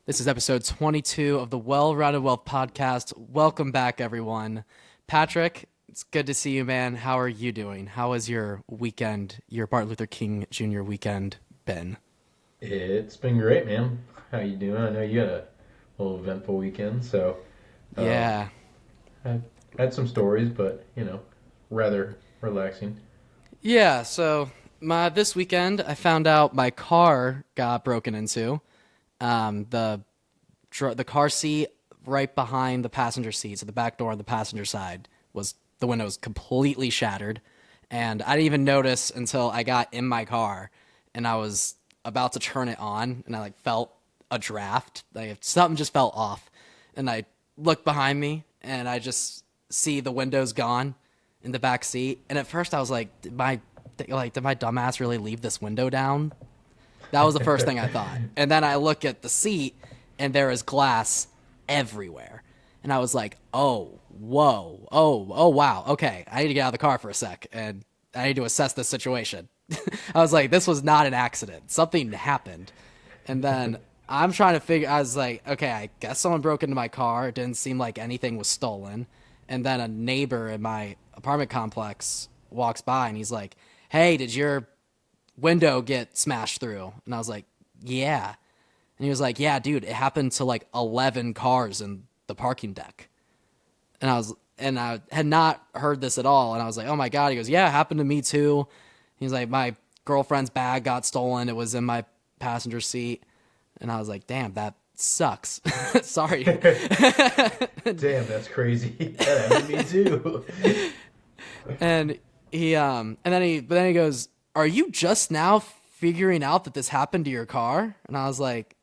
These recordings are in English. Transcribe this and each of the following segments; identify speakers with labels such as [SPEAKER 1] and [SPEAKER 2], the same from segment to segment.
[SPEAKER 1] This is episode 22 of the Well-Rounded Wealth podcast. Welcome back, everyone. Patrick, it's good to see you, man. How are you doing? How has your weekend, your Martin Luther King Jr. weekend been?
[SPEAKER 2] It's been great, man. How you doing? I know you had a little eventful weekend, so um,
[SPEAKER 1] Yeah.
[SPEAKER 2] I had some stories, but rather relaxing.
[SPEAKER 1] Yeah, so this weekend I found out my car got broken into. The car seat right behind the passenger seat, so the back door on the passenger side was the window was completely shattered, and I didn't even notice until I got in my car and I was about to turn it on, and I felt a draft, like something just fell off, and I looked behind me and I just see the windows gone in the back seat, and at first I was like, did my dumbass really leave this window down? That was the first thing I thought. And then I look at the seat and there is glass everywhere. And I was like, oh, whoa, oh, wow. Okay, I need to get out of the car for a sec and I need to assess this situation. I was like, this was not an accident. Something happened. And then I was like, okay, I guess someone broke into my car. It didn't seem like anything was stolen. And then a neighbor in my apartment complex walks by and he's like, hey, did your window get smashed through? And I was like, yeah. And he was like, yeah, dude, it happened to like 11 cars in the parking deck. And I had not heard this at all. And I was like, oh my God. He goes, yeah, it happened to me too. He's like, my girlfriend's bag got stolen. It was in my passenger seat. And I was like, damn, that sucks. Sorry.
[SPEAKER 2] Damn, that's crazy. That happened to me too.
[SPEAKER 1] And but then he goes, "Are you just now figuring out that this happened to your car?" And I was like,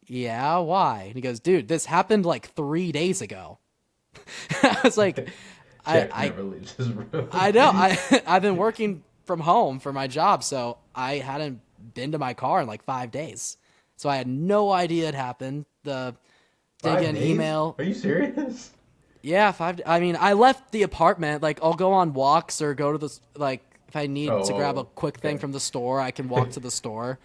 [SPEAKER 1] "Yeah, why?" And he goes, "Dude, this happened like 3 days ago." I was like, I,
[SPEAKER 2] Jack
[SPEAKER 1] I,
[SPEAKER 2] never leaves his room.
[SPEAKER 1] I know. I've been working from home for my job, so I hadn't been to my car in like 5 days. So I had no idea it happened. Didn't get
[SPEAKER 2] Five
[SPEAKER 1] an
[SPEAKER 2] days?
[SPEAKER 1] email.
[SPEAKER 2] Are you serious?
[SPEAKER 1] Yeah, five. I mean, I left the apartment. Like, I'll go on walks or go to the like if I
[SPEAKER 2] Oh,
[SPEAKER 1] need to grab a
[SPEAKER 2] oh,
[SPEAKER 1] quick thing
[SPEAKER 2] okay.
[SPEAKER 1] from the store, I can walk to the store.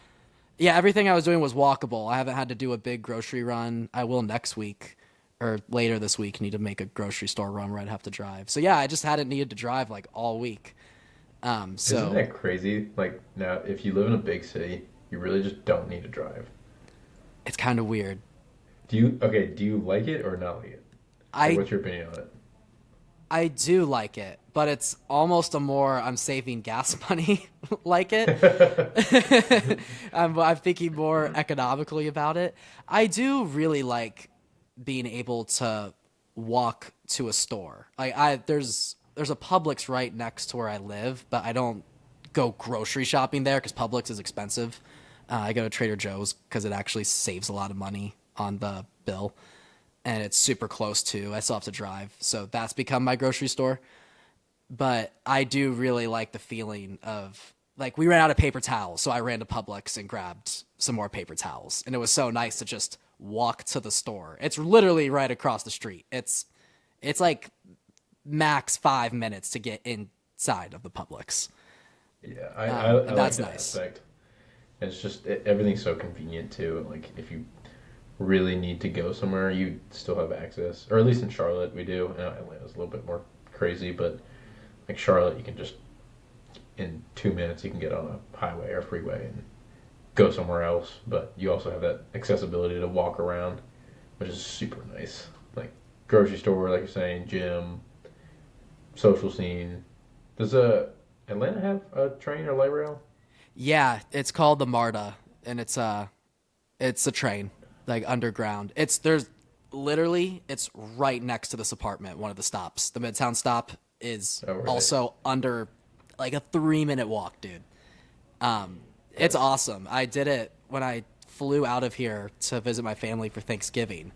[SPEAKER 1] Yeah, everything I was doing was walkable. I haven't had to do a big grocery run. I will next week or later this week. Need to make a grocery store run where I'd have to drive. So yeah, I just hadn't needed to drive like all week.
[SPEAKER 2] Isn't
[SPEAKER 1] So
[SPEAKER 2] that crazy? Like now, if you live in a big city, you really just don't need to drive.
[SPEAKER 1] it's kind of weird.
[SPEAKER 2] Do you like it or not like it? Like,
[SPEAKER 1] I
[SPEAKER 2] what's your opinion on it?
[SPEAKER 1] I do like it, but it's almost a more I'm saving gas money like it. I'm thinking more economically about it. I do really like being able to walk to a store. There's a Publix right next to where I live, but I don't go grocery shopping there because Publix is expensive. I go to Trader Joe's because it actually saves a lot of money on the bill, and it's super close to. I still have to drive, so that's become my grocery store. But I do really like the feeling of like we ran out of paper towels, so I ran to Publix and grabbed some more paper towels, and it was so nice to just walk to the store. It's literally right across the street. It's like max 5 minutes to get inside of the Publix,
[SPEAKER 2] Yeah, I
[SPEAKER 1] and
[SPEAKER 2] like
[SPEAKER 1] that's
[SPEAKER 2] that
[SPEAKER 1] nice.
[SPEAKER 2] aspect. It's just everything's so convenient too. And like if you really need to go somewhere, you still have access. Or at least in Charlotte, we do. Atlanta's a little bit more crazy, but like Charlotte, you can just in 2 minutes you can get on a highway or freeway and go somewhere else. But you also have that accessibility to walk around, which is super nice. Like grocery store, like you're saying, gym, social scene. Does Atlanta have a train or light rail?
[SPEAKER 1] Yeah, it's called the MARTA, and it's a train, like underground. There's literally it's right next to this apartment. One of the stops, the Midtown stop, is
[SPEAKER 2] Oh, really?
[SPEAKER 1] also under like a 3 minute walk, dude. It's
[SPEAKER 2] That's
[SPEAKER 1] awesome. I did it when I flew out of here to visit my family for Thanksgiving.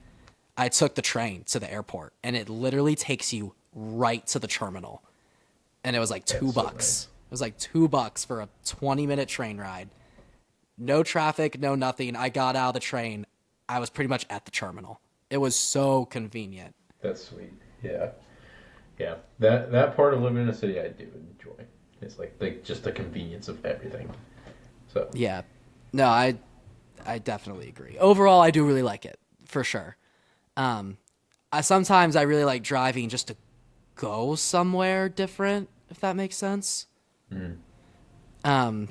[SPEAKER 1] I took the train to the airport, and it literally takes you right to the terminal. And it was like two
[SPEAKER 2] that's so
[SPEAKER 1] bucks.
[SPEAKER 2] nice.
[SPEAKER 1] It was like 2 bucks for a 20-minute train ride. No traffic, no nothing. I got out of the train. I was pretty much at the terminal. It was so convenient.
[SPEAKER 2] That's sweet. Yeah. Yeah, that part of living in a city I do enjoy. It's like just the convenience of everything. So
[SPEAKER 1] Yeah. No, I definitely agree. Overall, I do really like it. for sure. Um, I really like driving just to go somewhere different, if that makes sense.
[SPEAKER 2] Mm.
[SPEAKER 1] Um,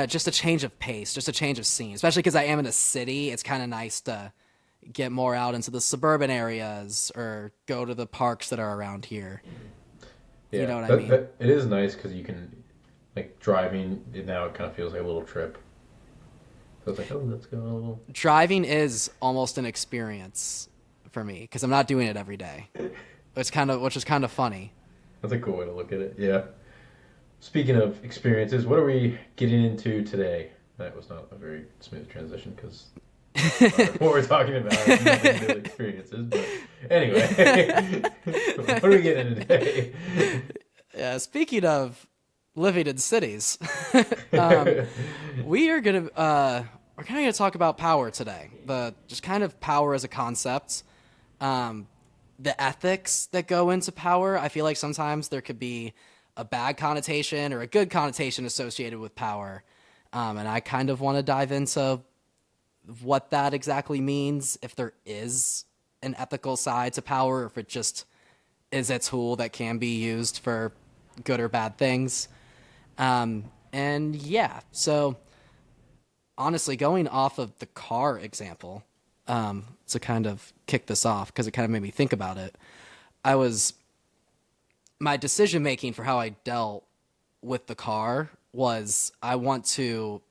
[SPEAKER 1] just a change of pace, just a change of scene, especially because I am in a city. It's kind of nice to get more out into the suburban areas or go to the parks that are around here. You
[SPEAKER 2] Yeah,
[SPEAKER 1] know what I
[SPEAKER 2] that,
[SPEAKER 1] mean?
[SPEAKER 2] that it is nice because you can like driving it now. It kind of feels like a little trip. So it's like, oh, let's go a little.
[SPEAKER 1] Driving is almost an experience for me because I'm not doing it every day. Which is kind of funny.
[SPEAKER 2] That's a cool way to look at it. Yeah. Speaking of experiences, what are we getting into today? That was not a very smooth transition because what we're talking about has nothing to do with experiences. But anyway, what are we getting into today?
[SPEAKER 1] Yeah, speaking of living in cities, um, we're kind of gonna talk about power today. The just kind of power as a concept, um, the ethics that go into power. I feel like sometimes there could be a bad connotation or a good connotation associated with power, and I kind of want to dive into what that exactly means. If there is an ethical side to power, or if it just is a tool that can be used for good or bad things. And yeah, so honestly, going off of the car example, to kind of kick this off, because it kind of made me think about it, I was, my decision making for how I dealt with the car was I want to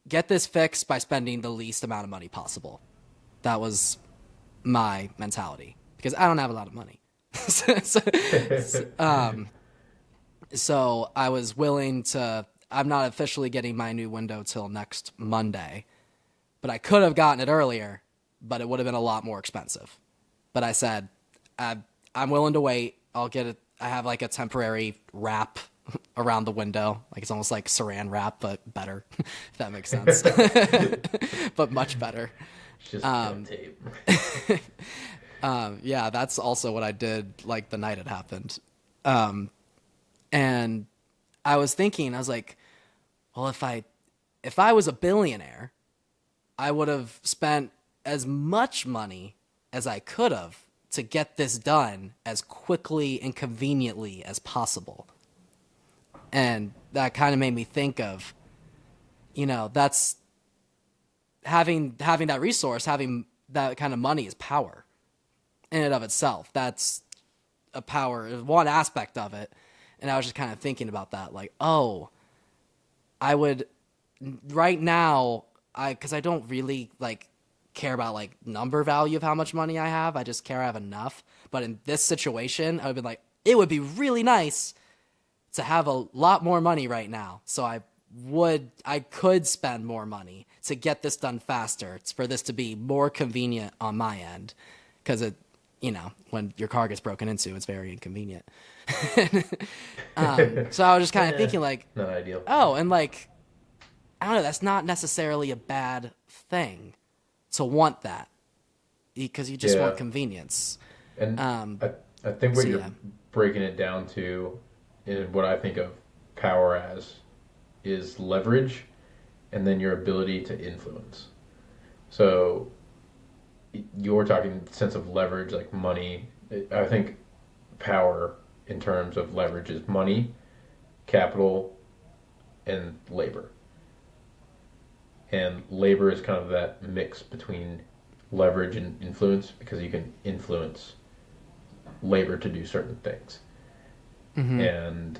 [SPEAKER 1] get this fixed by spending the least amount of money possible. That was my mentality because I don't have a lot of money. so, so I was willing to. I'm not officially getting my new window till next Monday, but I could have gotten it earlier, but it would have been a lot more expensive. But I said, I, I'm willing to wait. I'll get it. I have like a temporary wrap around the window. Like it's almost like saran wrap, but better, if that makes sense. But much better.
[SPEAKER 2] It's just duct tape.
[SPEAKER 1] Yeah, that's also what I did like the night it happened. And I was thinking, I was like, well, if I was a billionaire, I would have spent as much money as I could have to get this done as quickly and conveniently as possible. And that kind of made me think of, that's having that resource, having that kind of money is power in and of itself. That's a power, one aspect of it. And I was just kind of thinking about that, like, oh, I would right now, because I don't really like care about like number value of how much money I have. I just care I have enough. But in this situation, I would be like, it would be really nice to have a lot more money right now. So I could spend more money to get this done faster. It's for this to be more convenient on my end, because when your car gets broken into, it's very inconvenient. So I was just kind of thinking like,
[SPEAKER 2] Not ideal.
[SPEAKER 1] oh, and like, I don't know, that's not necessarily a bad thing to want that because you just want
[SPEAKER 2] Yeah,
[SPEAKER 1] convenience.
[SPEAKER 2] and
[SPEAKER 1] Um,
[SPEAKER 2] I think what
[SPEAKER 1] so
[SPEAKER 2] you're
[SPEAKER 1] yeah.
[SPEAKER 2] breaking it down to, and what I think of power as, is leverage, and then your ability to influence. So you're talking sense of leverage, like money. I think power in terms of leverage is money, capital, and labor. And labor is kind of that mix between leverage and influence because you can influence labor to do certain things.
[SPEAKER 1] Hmm.
[SPEAKER 2] And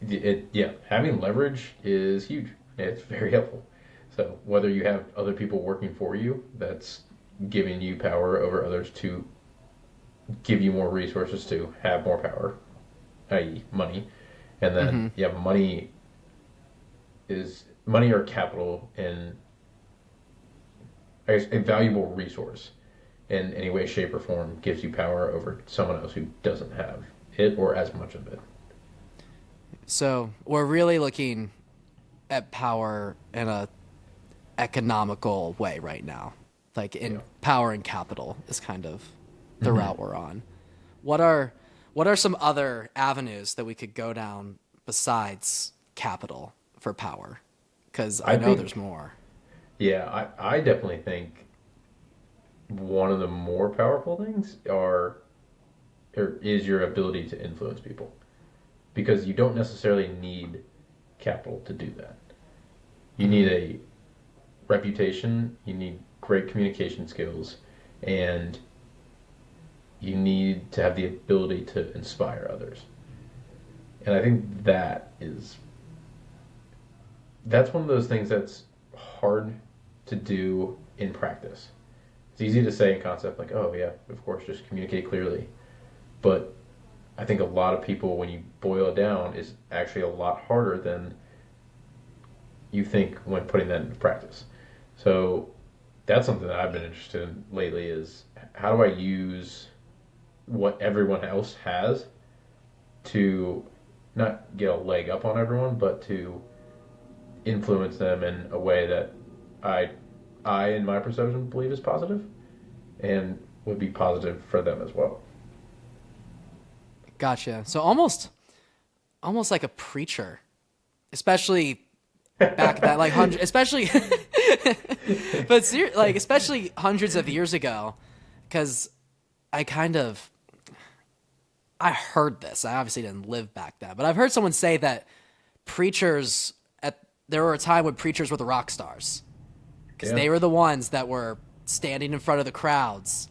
[SPEAKER 2] yeah, having leverage is huge. It's very helpful. So whether you have other people working for you, that's giving you power over others to give you more resources to have more power, i.e., money. And then
[SPEAKER 1] Hmm.
[SPEAKER 2] yeah, money or capital and I guess a valuable resource in any way, shape, or form gives you power over someone else who doesn't have it or as much of it.
[SPEAKER 1] So we're really looking at power in a economical way right now. Like
[SPEAKER 2] Yeah.
[SPEAKER 1] in power and capital is kind of the
[SPEAKER 2] Mm-hmm.
[SPEAKER 1] route we're on. What are what are some other avenues that we could go down besides capital for power? Because I
[SPEAKER 2] I
[SPEAKER 1] know there's
[SPEAKER 2] think,
[SPEAKER 1] more.
[SPEAKER 2] yeah, I definitely think one of the more powerful things are or is your ability to influence people because you don't necessarily need capital to do that. You need
[SPEAKER 1] Hmm.
[SPEAKER 2] a reputation, you need great communication skills, and you need to have the ability to inspire others. And I think that's one of those things that's hard to do in practice. It's easy to say in concept like, "Oh yeah, of course, just communicate clearly." But I think a lot of people, when you boil it down, is actually a lot harder than you think when putting that into practice. So that's something that I've been interested in lately is how do I use what everyone else has to not get a leg up on everyone, but to influence them in a way that I in my perception believe is positive and would be positive for them as well.
[SPEAKER 1] Gotcha. So almost like a preacher, especially back that like hundred, especially, like especially hundreds of years ago, because I kind of I heard this. I obviously didn't live back then, but I've heard someone say that preachers at there were a time when preachers were the rock stars because
[SPEAKER 2] Yeah.
[SPEAKER 1] they were the ones that were standing in front of the crowds,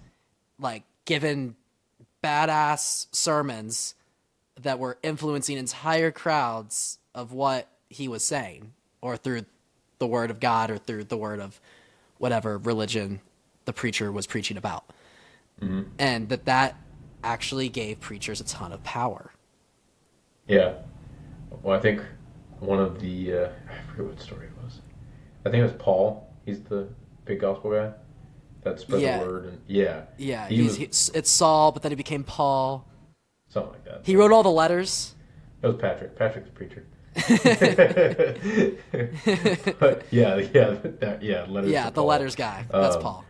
[SPEAKER 1] like giving badass sermons that were influencing entire crowds of what he was saying, or through the word of God, or through the word of whatever religion the preacher was preaching about.
[SPEAKER 2] Hmm.
[SPEAKER 1] And that actually gave preachers a ton of power.
[SPEAKER 2] Yeah. Well, I think one of the I forget what story it was. I think it was Paul. He's the big gospel guy that spread the
[SPEAKER 1] Yeah,
[SPEAKER 2] word, and yeah,
[SPEAKER 1] yeah.
[SPEAKER 2] he was
[SPEAKER 1] It's Saul, but then he became Paul.
[SPEAKER 2] something like that.
[SPEAKER 1] He wrote all the letters.
[SPEAKER 2] It was Patrick. Patrick the preacher. But yeah, letters to
[SPEAKER 1] Yeah, the
[SPEAKER 2] Paul.
[SPEAKER 1] letters guy. That's
[SPEAKER 2] Um,
[SPEAKER 1] Paul.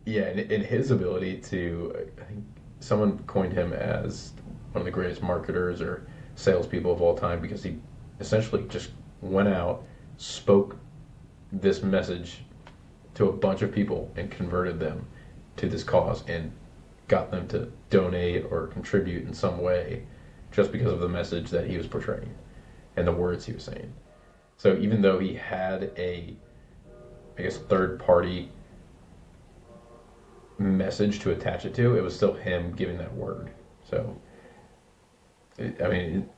[SPEAKER 2] yeah, and his ability to, I think someone coined him as one of the greatest marketers or salespeople of all time because he essentially just went out, spoke this message to a bunch of people and converted them to this cause and got them to donate or contribute in some way just because of the message that he was portraying and the words he was saying. So even though he had I guess, third party message to attach it to, it was still him giving that word. So,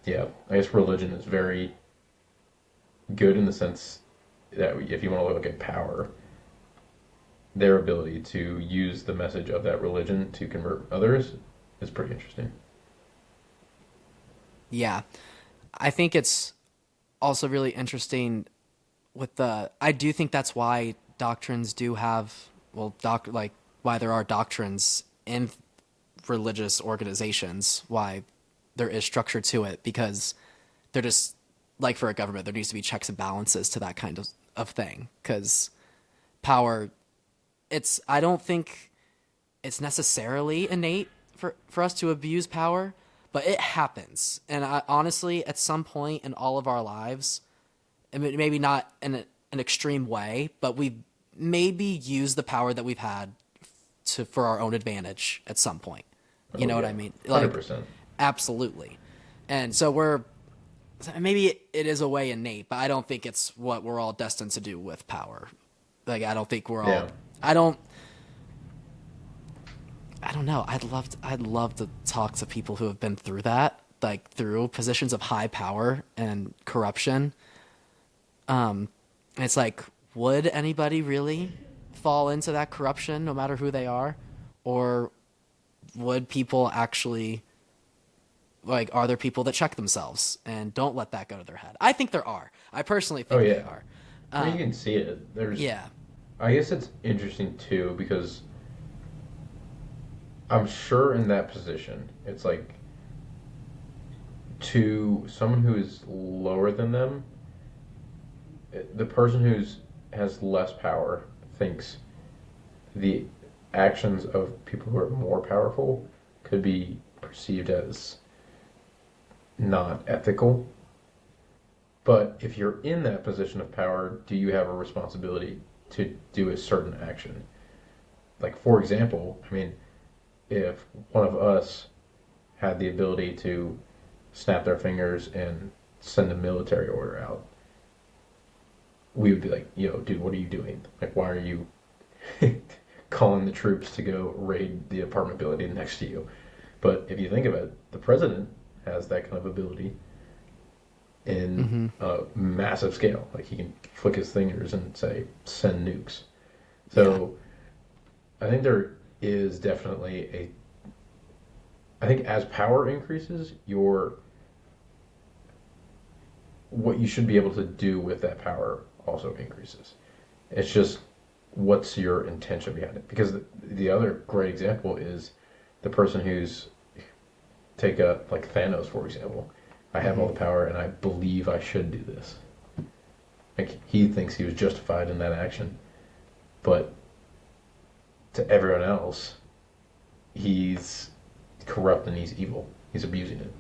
[SPEAKER 2] yeah, I guess religion is very good in the sense that if you want to look at power, their ability to use the message of that religion to convert others is pretty interesting.
[SPEAKER 1] Yeah, I think it's also really interesting with the. I do think that's why doctrines do have like why there are doctrines in religious organizations, why there is structure to it, because they're just like for a government, there needs to be checks and balances to that kind of thing. Because power, I don't think it's necessarily innate for us to abuse power, but it happens. And honestly, at some point in all of our lives, I mean, maybe not in an extreme way, but we've maybe used the power that we've had for our own advantage at some point. You
[SPEAKER 2] Oh
[SPEAKER 1] know what
[SPEAKER 2] yeah,
[SPEAKER 1] I mean? Like,
[SPEAKER 2] 100%.
[SPEAKER 1] absolutely. And so maybe it is a way innate, but I don't think it's what we're all destined to do with power. Like, I don't think we're all.
[SPEAKER 2] Yeah.
[SPEAKER 1] I don't. I don't know. I'd love to talk to people who have been through that, like through positions of high power and corruption. And it's like, would anybody really fall into that corruption, no matter who they are, or would people actually like? Are there people that check themselves and don't let that go to their head? I think there are. I personally
[SPEAKER 2] Oh
[SPEAKER 1] think they
[SPEAKER 2] yeah.
[SPEAKER 1] are.
[SPEAKER 2] I mean, you can see it.
[SPEAKER 1] Yeah,
[SPEAKER 2] I guess it's interesting too because I'm sure in that position, it's like to someone who is lower than them, the person who's has less power thinks the actions of people who are more powerful could be perceived as not ethical. But if you're in that position of power, do you have a responsibility to do a certain action? like for example, I mean, if one of us had the ability to snap their fingers and send a military order out, we would be like, "Yo, dude, what are you doing? Like, why are you calling the troops to go raid the apartment building next to you?" But if you think about it, the president has that kind of ability in
[SPEAKER 1] Mm-hmm.
[SPEAKER 2] a massive scale. Like he can flick his fingers and say, "Send nukes."
[SPEAKER 1] Yeah.
[SPEAKER 2] So I think there is definitely a. I think as power increases, your what you should be able to do with that power also increases. It's just what's your intention behind it? Because the other great example is the person who's take a like Thanos for example. I have
[SPEAKER 1] Mm-hmm.
[SPEAKER 2] all the power and I believe I should do this. Like he thinks he was justified in that action, but to everyone else, he's corrupt and he's evil. He's abusing it.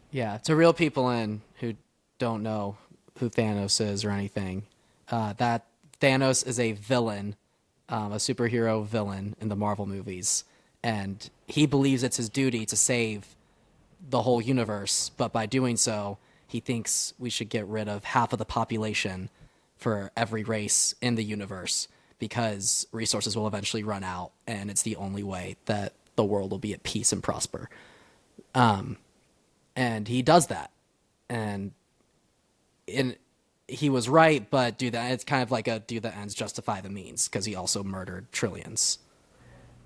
[SPEAKER 1] Yeah. To real people in who don't know who Thanos is or anything, that Thanos is a villain, a superhero villain in the Marvel movies, and he believes it's his duty to save the whole universe, but by doing so, he thinks we should get rid of half of the population for every race in the universe because resources will eventually run out, and it's the only way that the world will be at peace and prosper. And he does that, and in he was right, but do that. It's kind of like a do the ends justify the means because he also murdered trillions.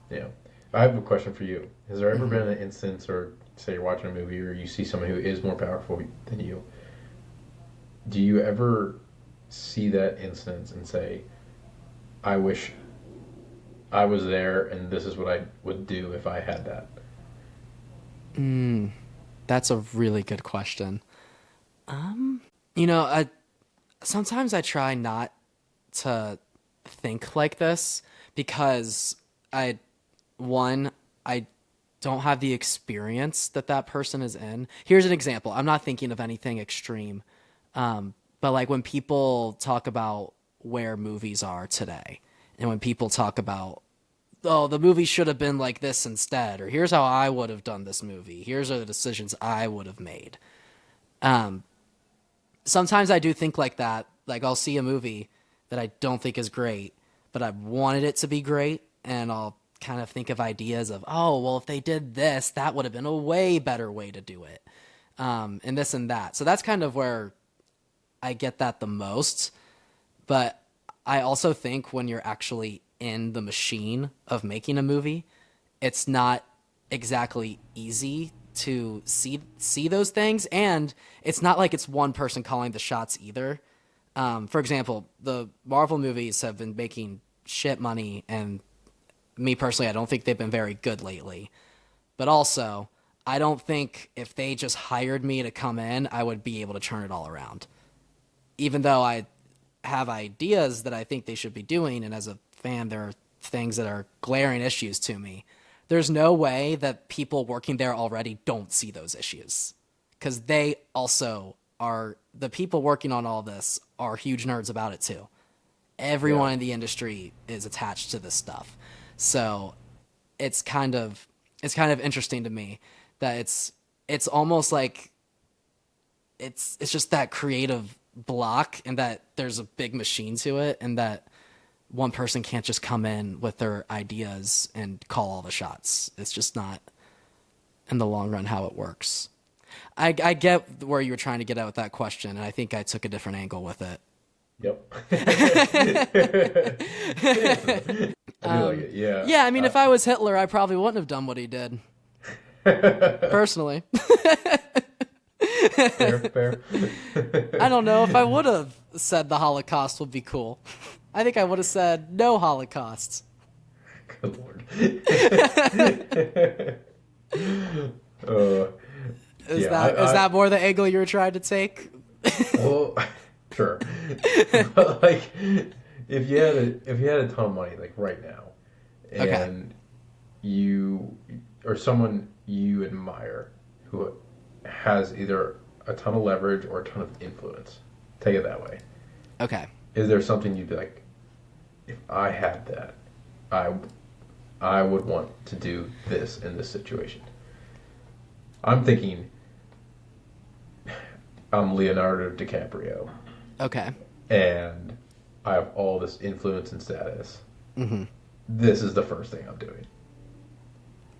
[SPEAKER 2] Yeah. I have a question for you. Has there ever been an instance, or say you're watching a movie, or you see someone who is more powerful than you? Do you ever see that instance and say, "I wish I was there, and this is what I would do if I had that"?
[SPEAKER 1] That's a really good question. You know, sometimes I try not to think like this because I one I don't have the experience that that person is in. Here's an example. I'm not thinking of anything extreme, but like when people talk about where movies are today, and when people talk about oh the movie should have been like this instead, or here's how I would have done this movie. Here's are the decisions I would have made. Sometimes I do think like that. Like I'll see a movie that I don't think is great, but I wanted it to be great, and I'll kind of think of ideas of, oh, well, if they did this, that would have been a way better way to do it, and this and that. So that's kind of where I get that the most. But I also think when you're actually in the machine of making a movie, it's not exactly easy to see those things, and it's not like it's one person calling the shots either. For example, the Marvel movies have been making shit money, and me personally, I don't think they've been very good lately. But also, I don't think if they just hired me to come in, I would be able to turn it all around. Even though I have ideas that I think they should be doing, and as a fan, there are things that are glaring issues to me. There's no way that people working there already don't see those issues because they also are the people working on all this are huge nerds about it too.
[SPEAKER 2] Yeah.
[SPEAKER 1] Everyone in the industry is attached to this stuff. So it's kind of it's kind of interesting to me that it's almost like it's just that creative block and that there's a big machine to it and that one person can't just come in with their ideas and call all the shots. It's just not in the long run how it works. I get where you were trying to get at with that question, and I think I took a different angle with it.
[SPEAKER 2] Yep. It's good answer though. I do like it. Yeah.
[SPEAKER 1] Yeah, I mean, if I was Hitler, I probably wouldn't have done what he did, personally.
[SPEAKER 2] Fair, fair.
[SPEAKER 1] I don't know if I would have said the Holocaust would be cool. I think I would have said no Holocausts.
[SPEAKER 2] Good lord. uh,
[SPEAKER 1] Is
[SPEAKER 2] yeah,
[SPEAKER 1] that is that more the angle you were trying to take?
[SPEAKER 2] well, sure. But like, if you had a ton of money, like right now,
[SPEAKER 1] Okay.
[SPEAKER 2] and you or someone you admire who has either a ton of leverage or a ton of influence, take it that way.
[SPEAKER 1] Okay.
[SPEAKER 2] Is there something you'd be like, if I had that, I I would want to do this in this situation. I'm thinking I'm Leonardo DiCaprio
[SPEAKER 1] Okay.
[SPEAKER 2] and I have all this influence and status.
[SPEAKER 1] Mm-hmm.
[SPEAKER 2] This is the first thing I'm doing.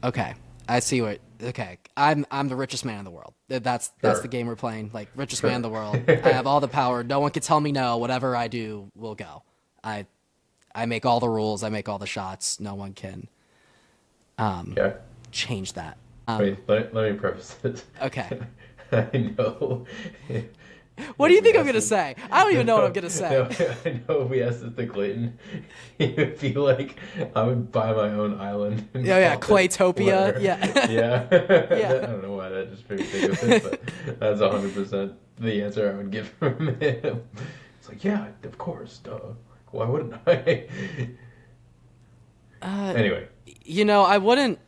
[SPEAKER 1] Okay. I see what. Okay. I'm the richest man in the world. That's the
[SPEAKER 2] Sure.
[SPEAKER 1] game we're playing. Like richest man in
[SPEAKER 2] Sure.
[SPEAKER 1] the world. I have all the power. No one can tell me no. Whatever I do will go. I I make all the rules. I make all the shots. No one can
[SPEAKER 2] Okay.
[SPEAKER 1] change that.
[SPEAKER 2] Wait, let me preface this.
[SPEAKER 1] Okay.
[SPEAKER 2] I know.
[SPEAKER 1] What do you
[SPEAKER 2] If we
[SPEAKER 1] think I'm
[SPEAKER 2] asked
[SPEAKER 1] gonna
[SPEAKER 2] this,
[SPEAKER 1] say? I don't even know what I'm
[SPEAKER 2] no,
[SPEAKER 1] gonna say.
[SPEAKER 2] no, I know if we asked this to Clayton, he would feel like I would buy my own island and
[SPEAKER 1] Yeah, yeah,
[SPEAKER 2] call it
[SPEAKER 1] Claytopia.
[SPEAKER 2] whatever.
[SPEAKER 1] Yeah.
[SPEAKER 2] Yeah.
[SPEAKER 1] Yeah.
[SPEAKER 2] I don't know why that just made me think of it, but that's 100% the answer I would give from him. It's like, yeah, of course, duh. Why wouldn't I?
[SPEAKER 1] Uh,
[SPEAKER 2] Anyway,
[SPEAKER 1] I wouldn't.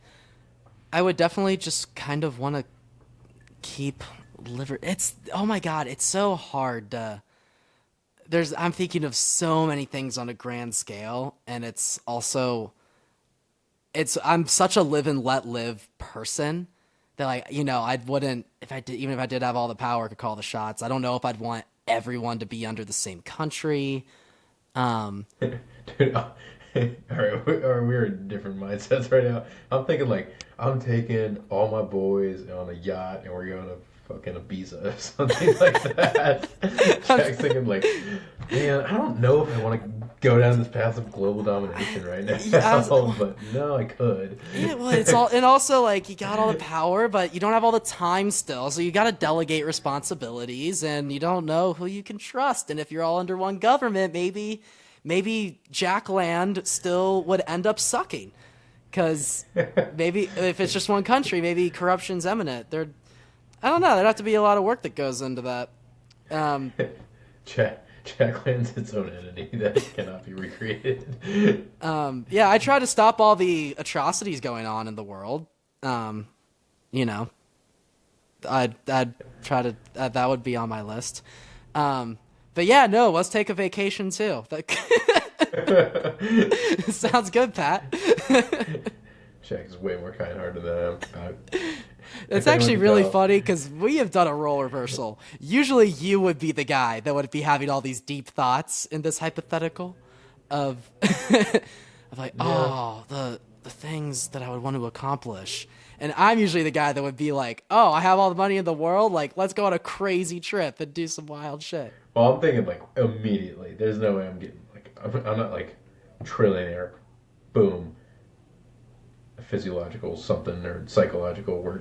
[SPEAKER 1] I would definitely just kind of want to keep liver. It's oh my god, it's so hard to. I'm thinking of so many things on a grand scale, and it's also I'm such a live and let live person that I wouldn't if I did even if I did have all the power, I could call the shots. I don't know if I'd want everyone to be under the same country.
[SPEAKER 2] dude, all right, we're in different mindsets right now. I'm thinking like I'm taking all my boys on a yacht and we're going to fucking Ibiza or something like that. Jack's thinking like, man, I don't know if I want to go down this path of global domination right
[SPEAKER 1] Yeah,
[SPEAKER 2] now, but no, I could.
[SPEAKER 1] yeah, well, it's all, and also like you got all the power, but you don't have all the time still. So you got to delegate responsibilities, and you don't know who you can trust. And if you're all under one government, maybe Jackland still would end up sucking, because maybe if it's just one country, maybe corruption's imminent. I don't know. There'd have to be a lot of work that goes into that. Um,
[SPEAKER 2] Jackland's its own entity that cannot be recreated.
[SPEAKER 1] yeah, I try to stop all the atrocities going on in the world. You know, I'd try to that would be on my list. But yeah, no, let's take a vacation too. That sounds good, Pat.
[SPEAKER 2] Jack is way more kind-hearted than I am.
[SPEAKER 1] It's
[SPEAKER 2] If anyone
[SPEAKER 1] actually
[SPEAKER 2] can
[SPEAKER 1] really
[SPEAKER 2] tell.
[SPEAKER 1] funny because we have done a role reversal. Usually, you would be the guy that would be having all these deep thoughts in this hypothetical of of like,
[SPEAKER 2] Yeah.
[SPEAKER 1] oh, the things that I would want to accomplish. And I'm usually the guy that would be like, oh, I have all the money in the world. Like, let's go on a crazy trip and do some wild shit.
[SPEAKER 2] Well, I'm thinking like immediately. There's no way I'm getting like I'm not like trillionaire. Boom. Physiological something or psychological. We're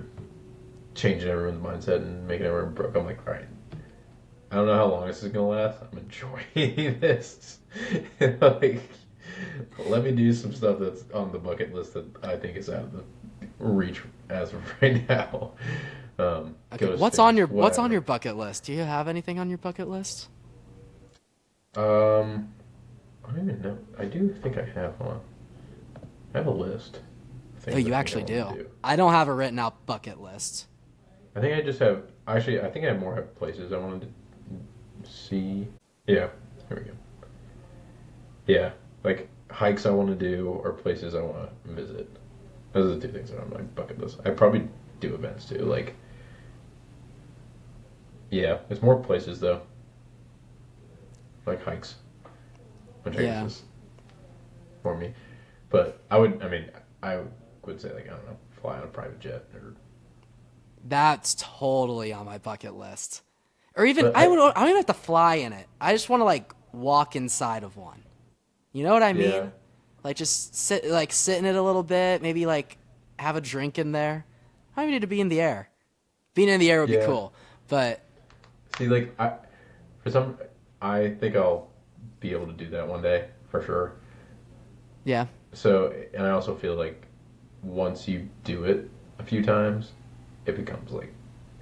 [SPEAKER 2] changing everyone's mindset and making everyone broke. I'm like, all right. I don't know how long this is gonna last. I'm enjoying this. Like, let me do some stuff that's on the bucket list that I think is out of the reach as of right now.
[SPEAKER 1] Okay,
[SPEAKER 2] Go to
[SPEAKER 1] what's
[SPEAKER 2] space,
[SPEAKER 1] on your
[SPEAKER 2] whatever.
[SPEAKER 1] bucket list? Do you have anything on your bucket list?
[SPEAKER 2] I don't even know. I do think I have one. I have a list of
[SPEAKER 1] Oh,
[SPEAKER 2] things
[SPEAKER 1] you
[SPEAKER 2] I think I
[SPEAKER 1] actually
[SPEAKER 2] want
[SPEAKER 1] do.
[SPEAKER 2] to do.
[SPEAKER 1] I don't have a written out bucket list.
[SPEAKER 2] I think I just have. Actually, I think I have more places I wanted to see. Yeah, here we go. Yeah, like hikes I want to do or places I want to visit. Those are the two things that are on my bucket list. I probably do events too. Like, yeah, there's more places though, like hikes, which I
[SPEAKER 1] Yeah.
[SPEAKER 2] guess is for me. But I would, I mean, I would say like I don't know, fly on a private jet or.
[SPEAKER 1] That's totally on my bucket list. Or even
[SPEAKER 2] But I,
[SPEAKER 1] I don't even have to fly in it. I just want to like walk inside of one. You know what I
[SPEAKER 2] yeah,
[SPEAKER 1] mean? Like just sit in it a little bit, maybe like have a drink in there. I don't even need to be in the air. Being in the air would be
[SPEAKER 2] yeah.
[SPEAKER 1] cool. But
[SPEAKER 2] See, like for some, I think I'll be able to do that one day for sure.
[SPEAKER 1] yeah,
[SPEAKER 2] So, and I also feel like once you do it a few times, it becomes like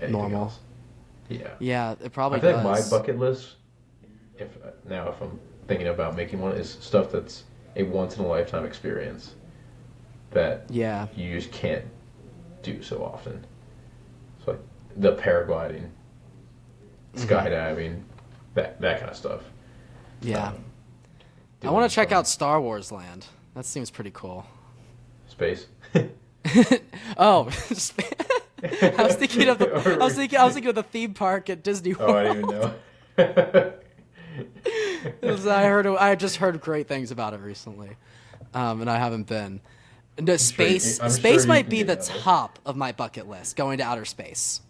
[SPEAKER 2] anything
[SPEAKER 1] normal.
[SPEAKER 2] else. Yeah.
[SPEAKER 1] Yeah, it
[SPEAKER 2] I
[SPEAKER 1] probably
[SPEAKER 2] feel like my
[SPEAKER 1] does.
[SPEAKER 2] bucket list, if I'm thinking about making one, is stuff that's a once in a lifetime experience that
[SPEAKER 1] Yeah.
[SPEAKER 2] you just can't do so often. So like the paragliding, skydiving, that kind of stuff.
[SPEAKER 1] Yeah.
[SPEAKER 2] Um,
[SPEAKER 1] I want
[SPEAKER 2] doing
[SPEAKER 1] to check
[SPEAKER 2] some
[SPEAKER 1] out Star Wars Land. That seems pretty cool.
[SPEAKER 2] Space.
[SPEAKER 1] Oh, I was thinking of the theme park at Disney
[SPEAKER 2] Oh, I
[SPEAKER 1] World.
[SPEAKER 2] didn't even know.
[SPEAKER 1] 'Cause I just heard great things about it recently, and I haven't been. No,
[SPEAKER 2] I'm sure
[SPEAKER 1] space
[SPEAKER 2] you
[SPEAKER 1] might
[SPEAKER 2] can
[SPEAKER 1] be
[SPEAKER 2] get
[SPEAKER 1] the
[SPEAKER 2] out there.
[SPEAKER 1] top of my bucket list. Going to outer space,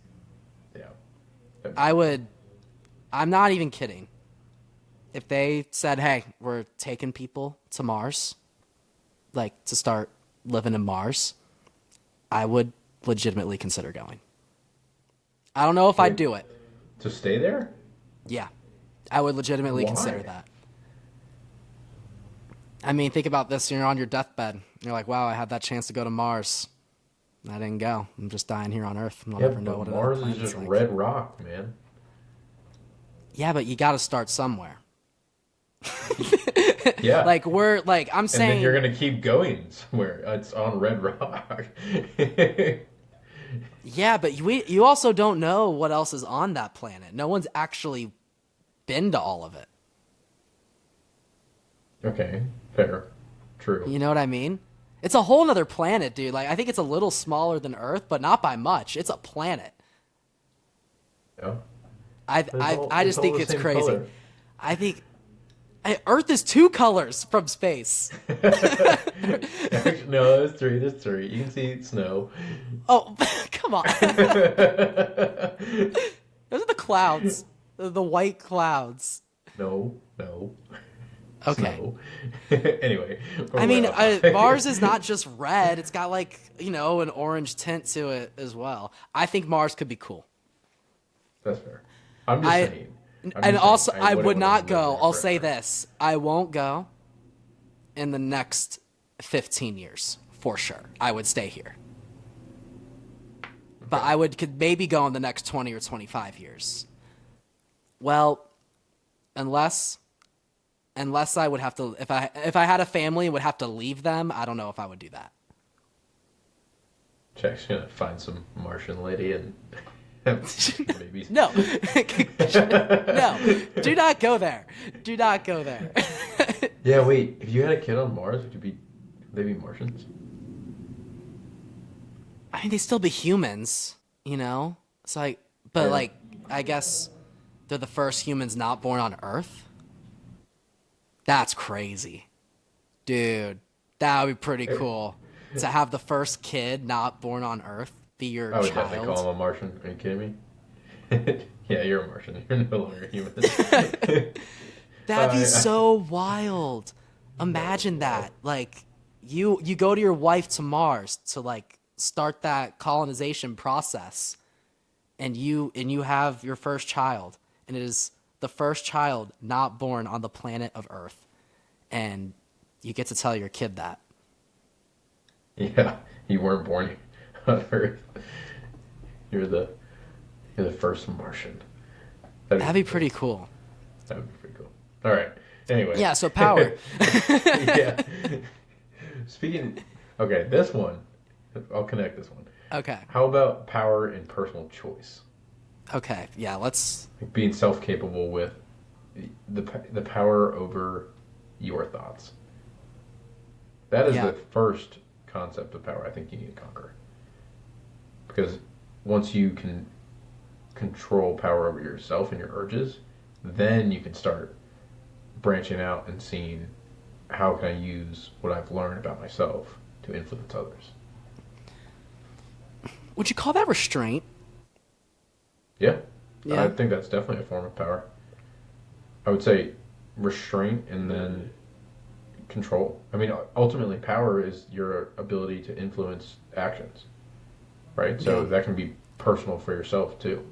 [SPEAKER 2] Yeah, that'd be
[SPEAKER 1] I
[SPEAKER 2] cool.
[SPEAKER 1] would. I'm not even kidding. If they said, "Hey, we're taking people to Mars, like to start living in Mars," I would legitimately consider going. I don't know if I'd
[SPEAKER 2] Wait,
[SPEAKER 1] do it.
[SPEAKER 2] to stay there?
[SPEAKER 1] Yeah, I would legitimately consider
[SPEAKER 2] Why?
[SPEAKER 1] that. I mean, think about this. You're on your deathbed. You're like, wow, I had that chance to go to Mars. I didn't go. I'm just dying here on Earth. I'll
[SPEAKER 2] Yeah,
[SPEAKER 1] never know
[SPEAKER 2] but
[SPEAKER 1] what another
[SPEAKER 2] Mars is
[SPEAKER 1] planet's
[SPEAKER 2] just
[SPEAKER 1] like.
[SPEAKER 2] red rock, man.
[SPEAKER 1] Yeah, but you got to start somewhere.
[SPEAKER 2] Yeah,
[SPEAKER 1] I'm
[SPEAKER 2] and then you're
[SPEAKER 1] saying,
[SPEAKER 2] gonna keep going somewhere. It's on red rock.
[SPEAKER 1] yeah, but you also don't know what else is on that planet. No one's actually been to all of it.
[SPEAKER 2] Okay, fair, true.
[SPEAKER 1] You know what I mean? It's a whole nother planet, dude. Like, I think it's a little smaller than Earth, but not by much. It's a planet.
[SPEAKER 2] Yeah, but
[SPEAKER 1] I
[SPEAKER 2] it's
[SPEAKER 1] just
[SPEAKER 2] all
[SPEAKER 1] think
[SPEAKER 2] the
[SPEAKER 1] it's
[SPEAKER 2] same
[SPEAKER 1] crazy.
[SPEAKER 2] color.
[SPEAKER 1] I think Earth is two colors from space.
[SPEAKER 2] Actually, no, there's three. There's three. You can see snow.
[SPEAKER 1] Oh, come on. Those are the clouds. The white clouds.
[SPEAKER 2] No, no,
[SPEAKER 1] Okay.
[SPEAKER 2] snow. Anyway,
[SPEAKER 1] I
[SPEAKER 2] we're way
[SPEAKER 1] mean,
[SPEAKER 2] off topic.
[SPEAKER 1] Mars is not just red. It's got like, an orange tint to it as well. I think Mars could be cool.
[SPEAKER 2] That's fair. I'm just
[SPEAKER 1] I
[SPEAKER 2] saying. I'm
[SPEAKER 1] and
[SPEAKER 2] just saying.
[SPEAKER 1] also
[SPEAKER 2] I
[SPEAKER 1] I
[SPEAKER 2] wouldn't
[SPEAKER 1] would
[SPEAKER 2] want to
[SPEAKER 1] not
[SPEAKER 2] live
[SPEAKER 1] go.
[SPEAKER 2] there
[SPEAKER 1] I'll say
[SPEAKER 2] forever.
[SPEAKER 1] this. I won't go in the next 15 years for sure. I would stay here. But
[SPEAKER 2] Okay.
[SPEAKER 1] could maybe go in the next 20 or 25 years. Well, unless I would have to if I had a family and would have to leave them, I don't know if I would do that.
[SPEAKER 2] Jack's gonna find some Martian lady and have babies.
[SPEAKER 1] No. No. Do not go there. Do not go there.
[SPEAKER 2] Yeah, wait. If you had a kid on Mars, would they be Martians?
[SPEAKER 1] I mean, they still be humans, you know? It's like, but
[SPEAKER 2] Yeah.
[SPEAKER 1] like, I guess they're the first humans not born on Earth. That's crazy. Dude, that would be pretty cool to have the first kid not born on Earth be your
[SPEAKER 2] I would definitely call
[SPEAKER 1] child.
[SPEAKER 2] him a Martian. Are you kidding me? Yeah, you're a Martian. You're no longer human.
[SPEAKER 1] That'd be
[SPEAKER 2] I
[SPEAKER 1] so wild.
[SPEAKER 2] that would be
[SPEAKER 1] Imagine
[SPEAKER 2] wild.
[SPEAKER 1] that. Like, you go to your wife to Mars to like start that colonization process, and you have your first child, and it is the first child not born on the planet of Earth, and you get to tell your kid that.
[SPEAKER 2] Yeah, you weren't born on Earth. You're the you're the first Martian. That'd
[SPEAKER 1] That'd
[SPEAKER 2] be
[SPEAKER 1] be
[SPEAKER 2] pretty
[SPEAKER 1] pretty
[SPEAKER 2] cool.
[SPEAKER 1] cool.
[SPEAKER 2] That would be pretty cool. All right. Anyway.
[SPEAKER 1] Yeah, so power.
[SPEAKER 2] Yeah. Speaking. Okay, this one. I'll connect this one.
[SPEAKER 1] Okay.
[SPEAKER 2] How about power in personal choice?
[SPEAKER 1] Okay. Yeah, let's
[SPEAKER 2] Like being self-capable with the power over your thoughts. That is
[SPEAKER 1] yeah.
[SPEAKER 2] the first concept of power I think you need to conquer. Because once you can control power over yourself and your urges, then you can start branching out and seeing how can I use what I've learned about myself to influence others.
[SPEAKER 1] Would you call that restraint?
[SPEAKER 2] Yeah, I
[SPEAKER 1] Yeah.
[SPEAKER 2] think that's definitely a form of power. I would say restraint and then control. I mean, ultimately, power is your ability to influence actions, right? So
[SPEAKER 1] Yeah.
[SPEAKER 2] that can be personal for yourself too.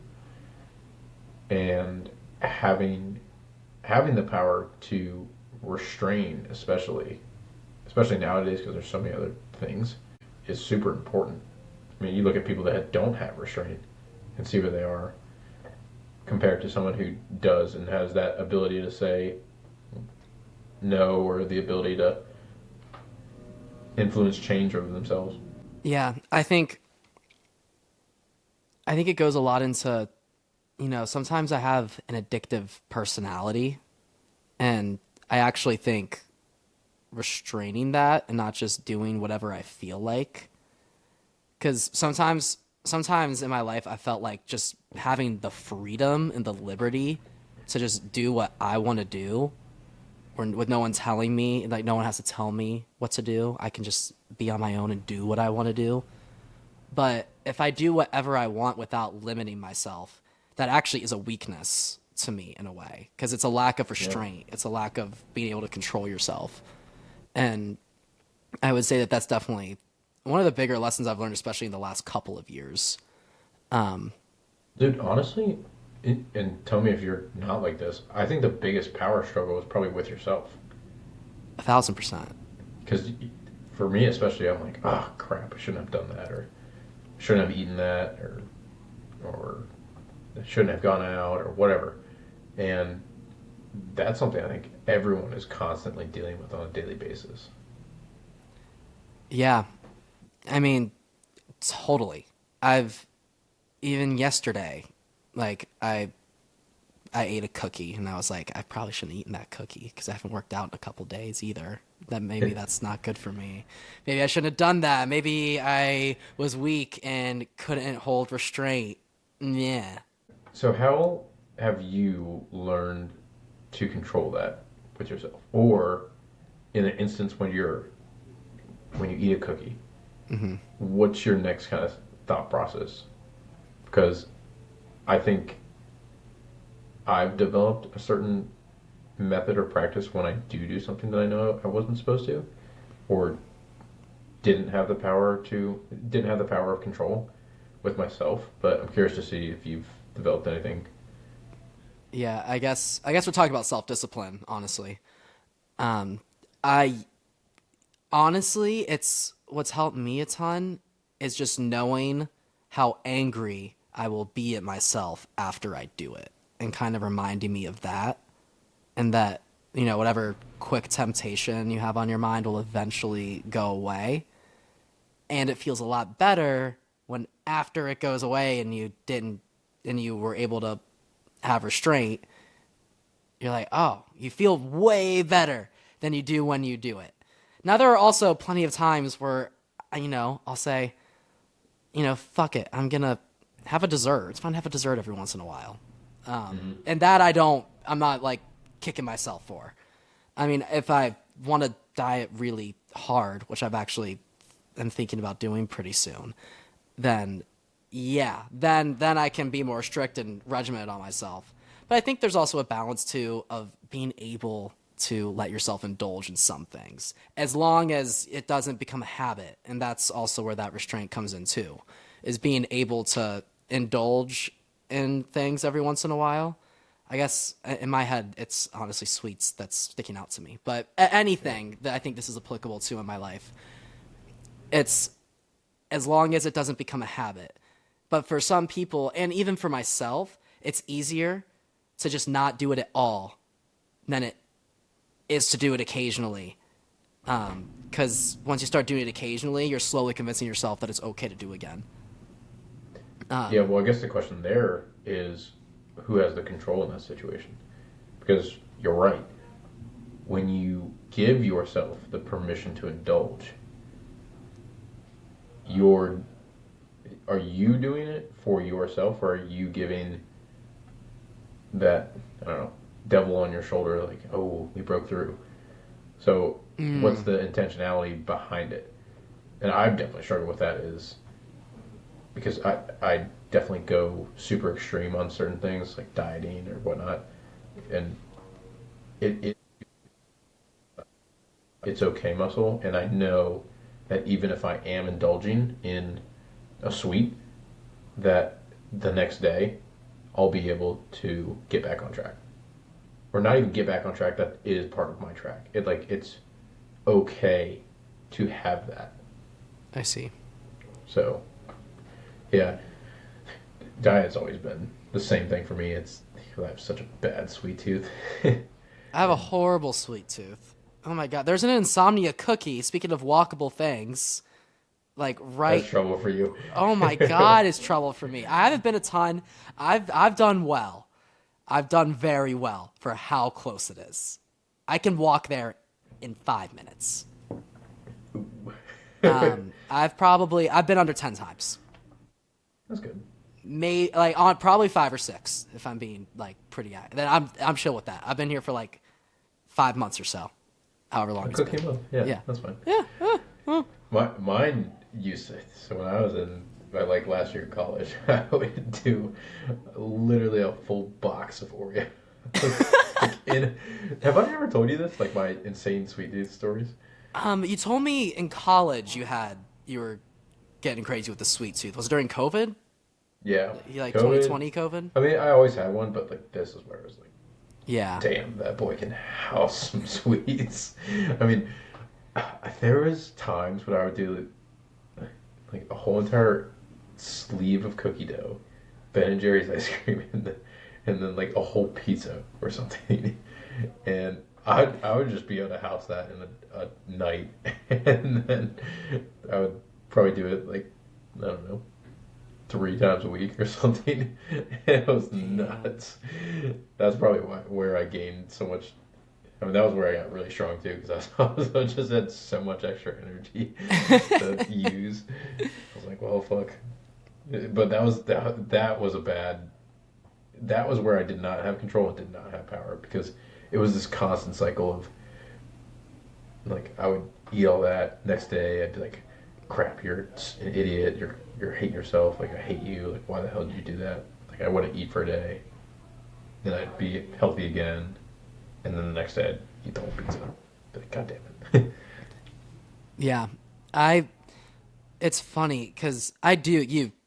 [SPEAKER 2] And having the power to restrain, especially nowadays, because there's so many other things, is super important. I mean, you look at people that don't have restraint and see where they are compared to someone who does and has that ability to say no or the ability to influence change over themselves.
[SPEAKER 1] Yeah. I think it goes a lot into, sometimes I have an addictive personality, and I actually think restraining that and not just doing whatever I feel like. Because sometimes in my life, I felt like just having the freedom and the liberty to just do what I want to do, or with no one telling me, like no one has to tell me what to do. I can just be on my own and do what I want to do. But if I do whatever I want without limiting myself, that actually is a weakness to me in a way, because it's a lack of
[SPEAKER 2] Yeah.
[SPEAKER 1] restraint. It's a lack of being able to control yourself. And I would say that that's definitely one of the bigger lessons I've learned, especially in the last couple of years.
[SPEAKER 2] Dude, honestly, and tell me if you're not like this. I think the biggest power struggle is probably with yourself.
[SPEAKER 1] 1,000%.
[SPEAKER 2] Because for me, especially, I'm like, oh crap, I shouldn't have done that, or shouldn't have eaten that, or I shouldn't have gone out, or whatever. And that's something I think everyone is constantly dealing with on a daily basis.
[SPEAKER 1] Yeah. I mean, totally. I've even yesterday, like I ate a cookie and I was like, I probably shouldn't have eaten that cookie because I haven't worked out in a couple days either. That maybe that's not good for me. Maybe I shouldn't have done that. Maybe I was weak and couldn't hold restraint. Yeah.
[SPEAKER 2] So how have you learned to control that with yourself? Or in an instance when you eat a cookie, what's your next kind of thought process? Because I think I've developed a certain method or practice when I do something that I know I wasn't supposed to, or didn't have the power of control with myself. But I'm curious to see if you've developed anything.
[SPEAKER 1] Yeah, I guess we're talking about self-discipline, honestly. Um I honestly, it's what's helped me a ton is just knowing how angry I will be at myself after I do it and kind of reminding me of that, and that, whatever quick temptation you have on your mind will eventually go away. And it feels a lot better when after it goes away and you were able to have restraint, you're like, oh, you feel way better than you do when you do it. Now, there are also plenty of times where, I'll say, fuck it. I'm going to have a dessert. It's fun to have a dessert every once in a while. And that I'm not like kicking myself for. I mean, if I want to diet really hard, which I've actually am thinking about doing pretty soon, then yeah, then I can be more strict and regimented on myself. But I think there's also a balance too of being able to let yourself indulge in some things, as long as it doesn't become a habit. And that's also where that restraint comes in too, is being able to indulge in things every once in a while. I guess in my head, it's honestly sweets that's sticking out to me. But anything that I think this is applicable to in my life, it's as long as it doesn't become a habit. But for some people, and even for myself, it's easier to just not do it at all than it is to do it occasionally. Because once you start doing it occasionally, you're slowly convincing yourself that it's okay to do again.
[SPEAKER 2] Yeah, well, I guess the question there is who has the control in that situation? Because you're right. When you give yourself the permission to indulge, you're are you doing it for yourself, or are you giving that, I don't know, devil on your shoulder, like, oh, we broke through? So what's the intentionality behind it? And I've definitely struggled with that, is because I definitely go super extreme on certain things like dieting or whatnot, and it it's okay muscle, and I know that even if I am indulging in a sweet, that the next day I'll be able to get back on track, or not even get back on track. That is part of my track. It's okay to have that.
[SPEAKER 1] I see.
[SPEAKER 2] So yeah, diet's always been the same thing for me. I have such a bad sweet tooth.
[SPEAKER 1] I have a horrible sweet tooth. Oh my god, there's an insomnia cookie. Speaking of walkable things, like
[SPEAKER 2] That's
[SPEAKER 1] right.
[SPEAKER 2] trouble for you.
[SPEAKER 1] Oh my god, it's trouble for me. I haven't been a ton. I've done well. I've done very well for how close it is. I can walk there in 5 minutes.
[SPEAKER 2] Ooh.
[SPEAKER 1] I've been under 10 times.
[SPEAKER 2] That's good.
[SPEAKER 1] Like on probably 5 or 6 if I'm being like pretty. Then I'm chill with that. I've been here for like 5 months or so, however long
[SPEAKER 2] A
[SPEAKER 1] it's been.
[SPEAKER 2] cooking month. Yeah,
[SPEAKER 1] Yeah,
[SPEAKER 2] that's fine.
[SPEAKER 1] yeah,
[SPEAKER 2] Mine used to. So when I was in like last year in college, I would do literally a full box of Oreo. Like, have I ever told you this? Like my insane sweet tooth stories.
[SPEAKER 1] You told me in college you were getting crazy with the sweet tooth. Was it during COVID?
[SPEAKER 2] Yeah,
[SPEAKER 1] Like
[SPEAKER 2] COVID.
[SPEAKER 1] 2020 COVID?
[SPEAKER 2] I mean, I always had one, but like this is where it was like,
[SPEAKER 1] Yeah.
[SPEAKER 2] damn, that boy can house some sweets. I mean, there was times when I would do like a whole entire sleeve of cookie dough, Ben and Jerry's ice cream, and then like a whole pizza or something, and I would just be able to house that in a night, and then I would probably do it like I don't know 3 times a week or something. It was
[SPEAKER 1] Damn.
[SPEAKER 2] nuts. That's probably where I gained so much. I mean, that was where I got really strong too, because I just had so much extra energy to use. I was like, well, fuck. But that was a bad. That was where I did not have control and did not have power because it was this constant cycle of like I would eat all that next day. I'd be like, crap, you're an idiot. You're hating yourself. Like I hate you. Like why the hell did you do that? Like I wouldn't eat for a day. Then I'd be healthy again, and then the next day I'd eat the whole pizza. Be like, God damn it.
[SPEAKER 1] Yeah. I it's funny because I do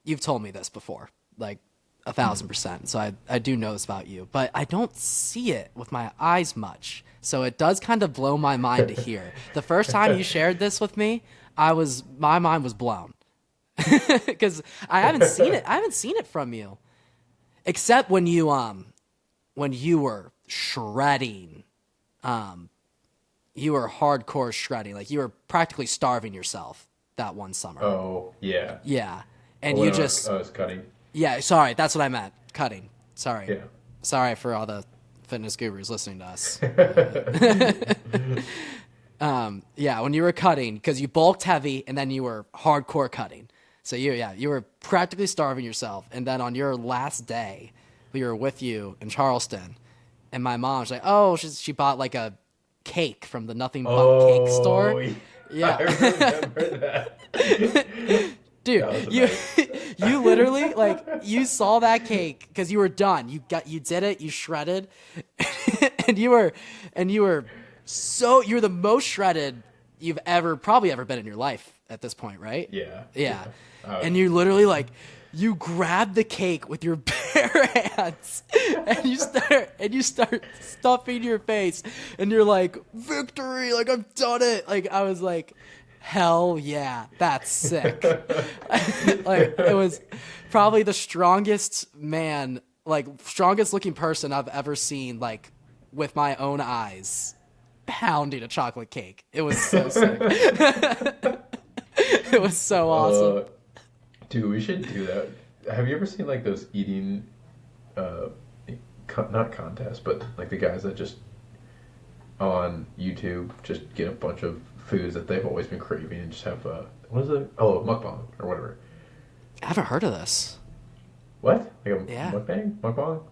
[SPEAKER 1] you've told me this before, like 1,000%. So I do know this about you, but I don't see it with my eyes much. So it does kind of blow my mind to hear. The first time you shared this with me, my mind was blown because I haven't seen it. I haven't seen it from you except when you were shredding. You were hardcore shredding, like you were practically starving yourself that one summer.
[SPEAKER 2] Oh yeah.
[SPEAKER 1] Yeah. And
[SPEAKER 2] When
[SPEAKER 1] you
[SPEAKER 2] I
[SPEAKER 1] just,
[SPEAKER 2] was cutting.
[SPEAKER 1] yeah, sorry, that's what I meant. Cutting. Sorry.
[SPEAKER 2] Yeah.
[SPEAKER 1] Sorry for all the fitness gurus listening to us. Yeah, when you were cutting, because you bulked heavy and then you were hardcore cutting. So you were practically starving yourself. And then on your last day, we were with you in Charleston, and my mom was like, oh, she bought like a cake from the Nothing But Cake store.
[SPEAKER 2] Oh, I
[SPEAKER 1] Yeah.
[SPEAKER 2] remember that.
[SPEAKER 1] Dude,
[SPEAKER 2] That was the
[SPEAKER 1] you
[SPEAKER 2] best.
[SPEAKER 1] you literally like you saw that cake because you were done. You did it. You shredded, and you were the most shredded you've probably ever been in your life at this point, right?
[SPEAKER 2] Yeah,
[SPEAKER 1] Yeah,
[SPEAKER 2] yeah.
[SPEAKER 1] and you literally like you grab the cake with your bare hands and you start stuffing your face and you're like victory, like I've done it. Like I was like hell yeah, that's sick. Like it was probably the strongest man, like strongest looking person I've ever seen, like with my own eyes pounding a chocolate cake. It was so sick. It was so awesome.
[SPEAKER 2] uh, Dude, we should do that. Have you ever seen like those eating, uh, not contests, but like the guys that just on YouTube just get a bunch of foods that they've always been craving and just have what is it? Oh, mukbang or whatever.
[SPEAKER 1] I haven't heard of this.
[SPEAKER 2] What? Like a
[SPEAKER 1] Yeah.
[SPEAKER 2] mukbang,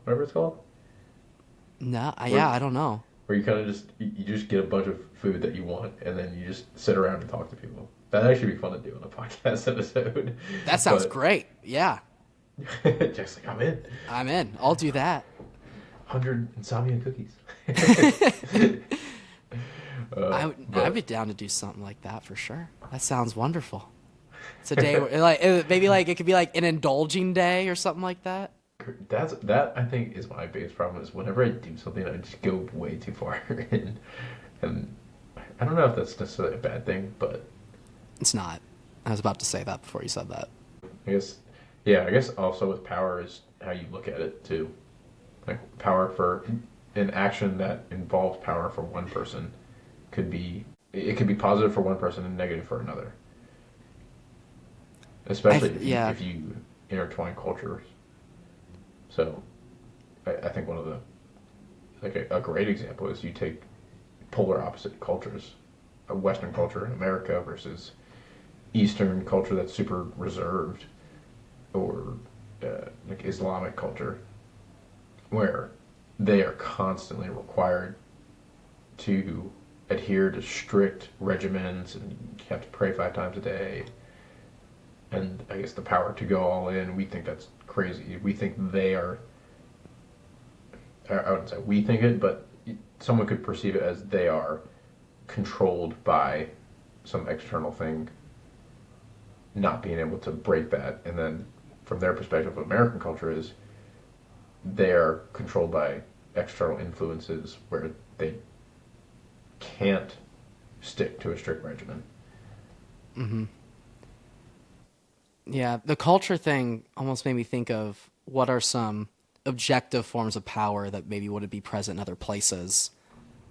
[SPEAKER 2] whatever it's called.
[SPEAKER 1] No,
[SPEAKER 2] Where
[SPEAKER 1] yeah, I don't know.
[SPEAKER 2] where you kind of just you just get a bunch of food that you want and then you just sit around and talk to people. That'd actually be fun to do on a podcast episode.
[SPEAKER 1] That sounds
[SPEAKER 2] But
[SPEAKER 1] great. Yeah,
[SPEAKER 2] Jack's like, I'm in.
[SPEAKER 1] I'm in. I'll do that.
[SPEAKER 2] 100 insomnia cookies.
[SPEAKER 1] I'd
[SPEAKER 2] But
[SPEAKER 1] be down to do something like that for sure. That sounds wonderful. It's a day where maybe like it could be like an indulging day or something like that.
[SPEAKER 2] that I think is my biggest problem is whenever I do something I just go way too far and I don't know if that's necessarily a bad thing, but
[SPEAKER 1] It's not. I was about to say that before you said that.
[SPEAKER 2] I guess yeah, I guess also with power is how you look at it too. Like power for an action that involves power for one person it could be positive for one person and negative for another. Especially
[SPEAKER 1] Yeah.
[SPEAKER 2] if you intertwine cultures. So I think one of the like a great example is you take polar opposite cultures. A Western culture, America, versus Eastern culture that's super reserved, or like Islamic culture, where they are constantly required to adhere to strict regimens and you have to pray 5 times a day. And I guess the power to go all in, we think that's crazy. We think they are, I wouldn't say we think it, but someone could perceive it as they are controlled by some external thing, not being able to break that. And then from their perspective, what American culture is, they are controlled by external influences where they can't stick to a strict regimen.
[SPEAKER 1] Hmm. Yeah, the culture thing almost made me think of what are some objective forms of power that maybe wouldn't be present in other places.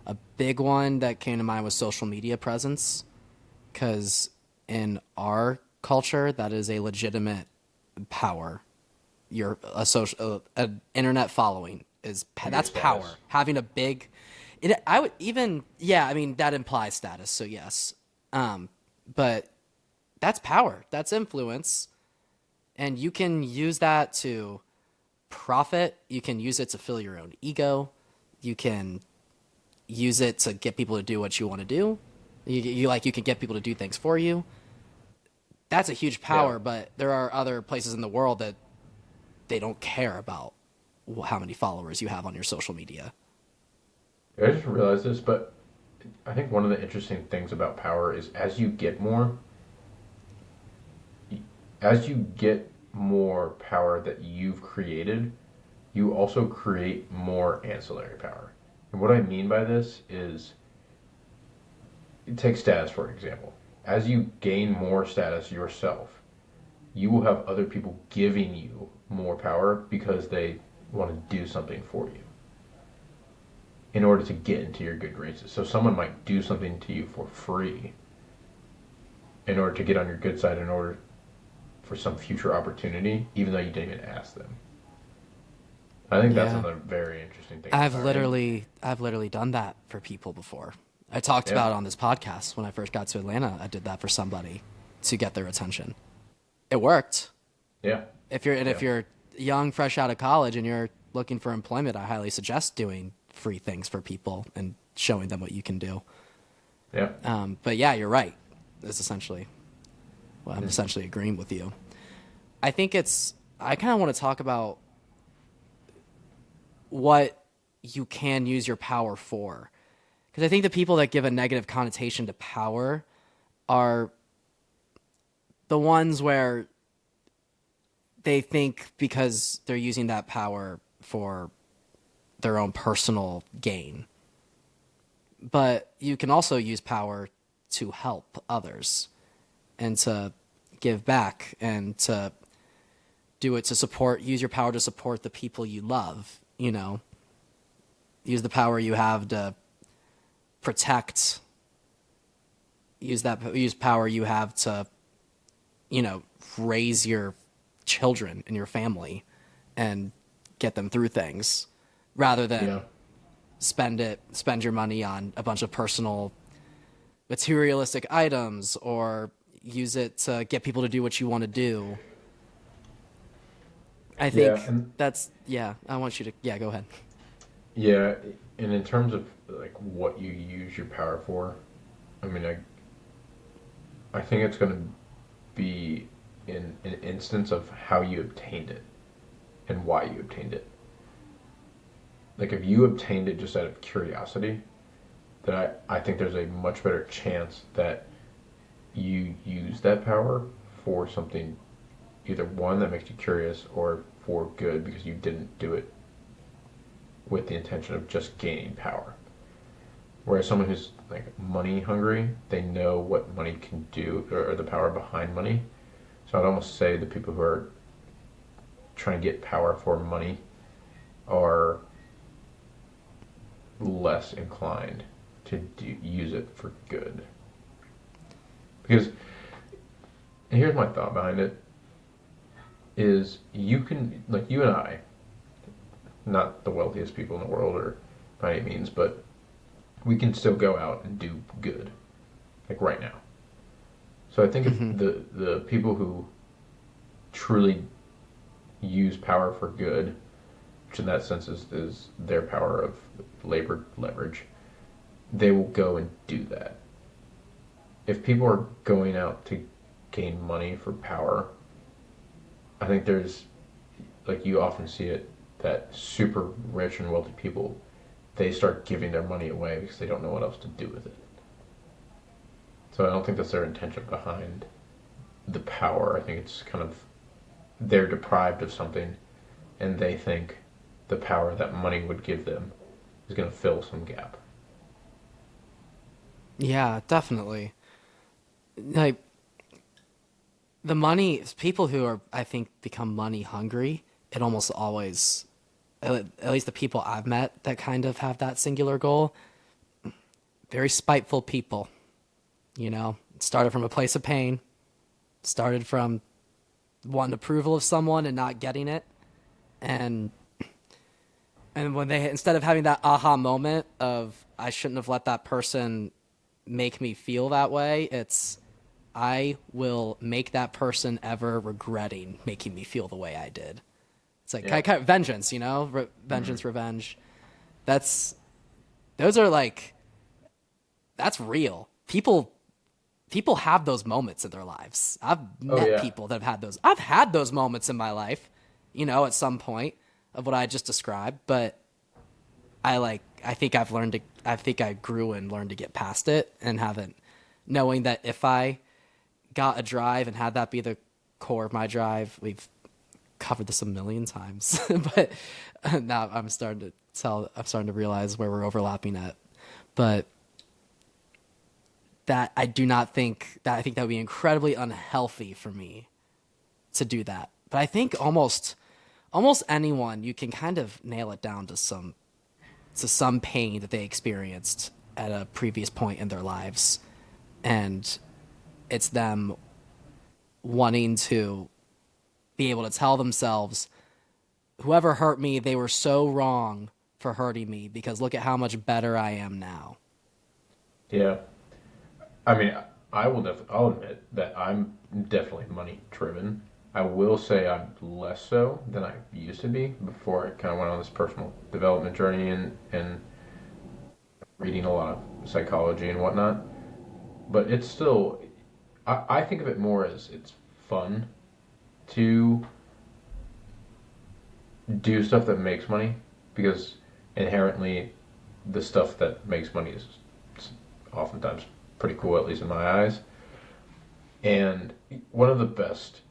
[SPEAKER 1] A big one that came to mind was social media presence, because in our culture, that is a legitimate power. You're a social, an internet following is
[SPEAKER 2] Like your
[SPEAKER 1] that's power.
[SPEAKER 2] status.
[SPEAKER 1] Having a big, I would even, yeah, I mean that implies status, so yes, but that's power, that's influence, and you can use that to profit. You can use it to fill your own ego. You can use it to get people to do what you want to do. You can get people to do things for you. That's a huge
[SPEAKER 2] Yeah.
[SPEAKER 1] power, but there are other places in the world that they don't care about how many followers you have on your social media.
[SPEAKER 2] I just realized this, but I think one of the interesting things about power is as you get more power that you've created, you also create more ancillary power. And what I mean by this is, take status for example. As you gain more status yourself, you will have other people giving you more power because they want to do something for you in order to get into your good graces. So someone might do something to you for free in order to get on your good side, in order for some future opportunity, even though you didn't even ask them. I think that's
[SPEAKER 1] Yeah.
[SPEAKER 2] another very interesting thing with
[SPEAKER 1] I've
[SPEAKER 2] power. And
[SPEAKER 1] literally I've literally done that for people before. I talked
[SPEAKER 2] yeah,
[SPEAKER 1] about it on this podcast when I first got to Atlanta. I did that for somebody to get their attention. It worked.
[SPEAKER 2] yeah,
[SPEAKER 1] If
[SPEAKER 2] yeah,
[SPEAKER 1] you're young, fresh out of college, and you're looking for employment, I highly suggest doing free things for people and showing them what you can do.
[SPEAKER 2] yeah.
[SPEAKER 1] But yeah, you're right. It's essentially, well, I'm
[SPEAKER 2] Hmm.
[SPEAKER 1] essentially agreeing with you. I think it's. I kind of want to talk about what you can use your power for, because I think the people that give a negative connotation to power are the ones where they think because they're using that power for their own personal gain. But you can also use power to help others and to give back and to do it to support, use your power to support the people you love, use the power you have to protect, use power you have to, you know, raise your children and your family and get them through things rather
[SPEAKER 2] Yeah,
[SPEAKER 1] than spend your money on a bunch of personal materialistic items or use it to get people to do what you want to do. I
[SPEAKER 2] yeah,
[SPEAKER 1] think
[SPEAKER 2] and
[SPEAKER 1] that's yeah, I want you to yeah, go ahead.
[SPEAKER 2] yeah. And in terms of like what you use your power for, I mean, I think it's going to be in an instance of how you obtained it and why you obtained it. Like if you obtained it just out of curiosity, then I think there's a much better chance that you use that power for something, either one that makes you curious or for good, because you didn't do it with the intention of just gaining power. Whereas someone who's like money hungry, they know what money can do, or the power behind money. So I'd almost say the people who are trying to get power for money are less inclined to use it for good. Because here's my thought behind it: is you can, like you and I, not the wealthiest people in the world or by any means, but we can still go out and do good, like right now. So I think if
[SPEAKER 1] Hmm.
[SPEAKER 2] the people who truly use power for good, which in that sense is their power of labor leverage, they will go and do that. If people are going out to gain money for power, I think there's, like, you often see it, that super rich and wealthy people, they start giving their money away because they don't know what else to do with it. So I don't think that's their intention behind the power. I think it's kind of they're deprived of something and they think the power that money would give them is going to fill some gap.
[SPEAKER 1] Yeah, definitely. Like the money, people who are, I think, become money hungry, it almost always, at least the people I've met that kind of have that singular goal, very spiteful people. It started from a place of pain, started from wanting approval of someone and not getting it, and when they, instead of having that aha moment of I shouldn't have let that person make me feel that way, it's I will make that person ever regretting making me feel the way I did. It's like
[SPEAKER 2] Yeah.
[SPEAKER 1] kind of vengeance,
[SPEAKER 2] Mm-hmm.
[SPEAKER 1] vengeance, revenge. That's those are like that's real. People have those moments in their lives. I've
[SPEAKER 2] Oh
[SPEAKER 1] met
[SPEAKER 2] yeah.
[SPEAKER 1] people that have had those. I've had those moments in my life, at some point of what I just described, but I think I think I grew and learned to get past it and haven't knowing that if I got a drive and had that be the core of my drive, we've covered this a million times, but now I'm starting to realize where we're overlapping at. But that I do not think that I think that would be incredibly unhealthy for me to do that. But I think almost anyone you can kind of nail it down to some pain that they experienced at a previous point in their lives, and it's them wanting to be able to tell themselves, whoever hurt me, they were so wrong for hurting me because look at how much better I am now.
[SPEAKER 2] Yeah. I mean, I'll admit that I'm definitely money driven. I will say I'm less so than I used to be before I kind of went on this personal development journey and reading a lot of psychology and whatnot. But it's still, I think of it more as it's fun to do stuff that makes money because inherently the stuff that makes money is oftentimes pretty cool, at least in my eyes. And one of the best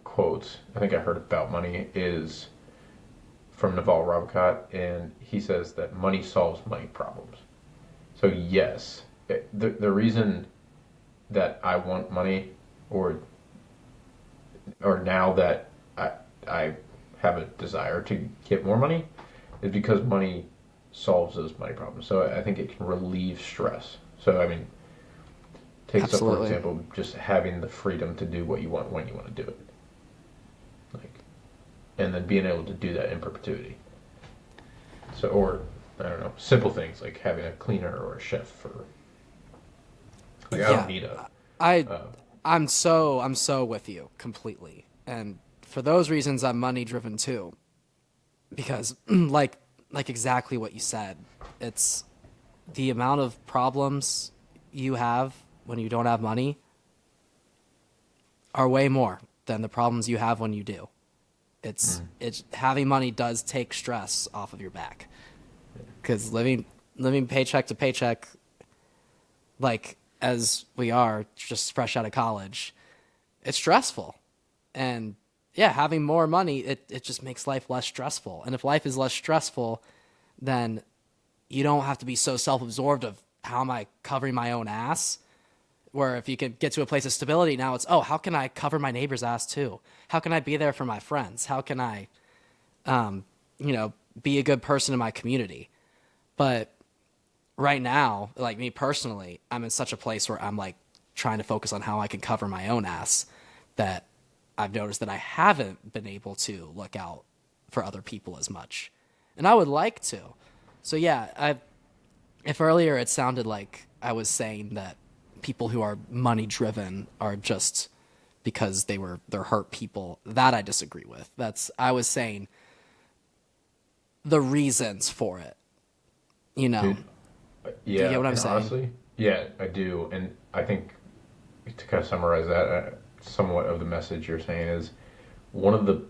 [SPEAKER 2] quotes I think I heard about money is from Naval Ravikant, and he says that money solves money problems. So yes, the reason that I want money, or now that I have a desire to get more money, is because money solves those money problems. So I think it can relieve stress. So I mean, take stuff for
[SPEAKER 1] Absolutely.
[SPEAKER 2] example, just having the freedom to do what you want when you want to do it, like, and then being able to do that in perpetuity. So, or I don't know, simple things like having a cleaner or a chef for, like, I don't
[SPEAKER 1] Yeah.
[SPEAKER 2] need a
[SPEAKER 1] I
[SPEAKER 2] uh,
[SPEAKER 1] I'm so with you completely. And for those reasons I'm money driven too because like exactly what you said. It's the amount of problems you have when you don't have money are way more than the problems you have when you do. It's having money does take stress off of your back because living paycheck to paycheck, like as we are just fresh out of college, it's stressful. And yeah, having more money, it just makes life less stressful. And if life is less stressful, then you don't have to be so self-absorbed of how am I covering my own ass. Where if you can get to a place of stability, now it's, oh, how can I cover my neighbor's ass too? How can I be there for my friends? How can I, you know, be a good person in my community? But right now, like me personally, I'm in such a place where I'm like trying to focus on how I can cover my own ass that I've noticed that I haven't been able to look out for other people as much. And I would like to. So yeah, if earlier it sounded like I was saying that people who are money driven are just because they're hurt people, that I disagree with. That's I was saying the reasons for it. You know,
[SPEAKER 2] Dude,
[SPEAKER 1] do you
[SPEAKER 2] yeah,
[SPEAKER 1] get what I'm
[SPEAKER 2] and
[SPEAKER 1] saying?
[SPEAKER 2] honestly, yeah, I do. And I think to kind of summarize that, somewhat of the message you're saying is one of the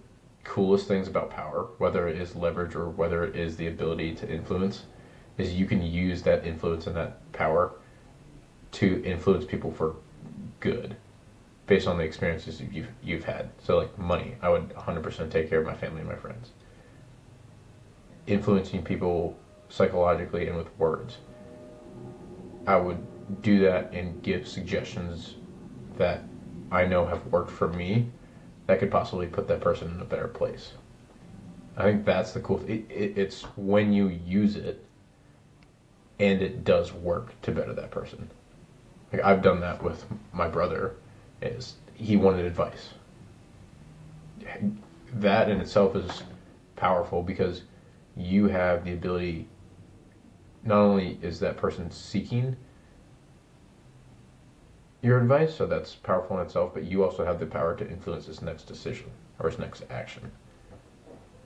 [SPEAKER 2] coolest things about power, whether it is leverage or whether it is the ability to influence, is you can use that influence and that power to influence people for good based on the experiences you've had. So like money, I would 100% take care of my family and my friends. Influencing people psychologically and with words, I would do that and give suggestions that I know have worked for me that could possibly put that person in a better place. I think that's the cool. It's when you use it and it does work to better that person. Like I've done that with my brother. Is he wanted advice? That in itself is powerful because you have the ability. Not only is that person seeking your advice, so that's powerful in itself, but you also have the power to influence his next decision or his next action.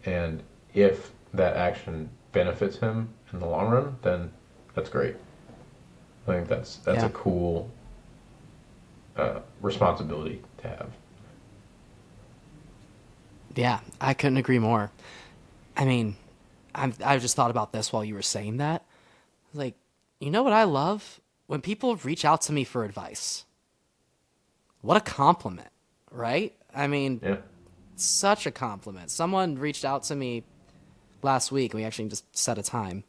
[SPEAKER 2] And if that action benefits him in the long run, then that's great. I think that's a
[SPEAKER 1] Yeah.
[SPEAKER 2] cool responsibility to have.
[SPEAKER 1] Yeah, I couldn't agree more. I mean, I've just thought about this while you were saying that. Like, you know what I love? When people reach out to me for advice. What a compliment, right? I mean,
[SPEAKER 2] Yeah,
[SPEAKER 1] such a compliment. Someone reached out to me last week. We actually just set a time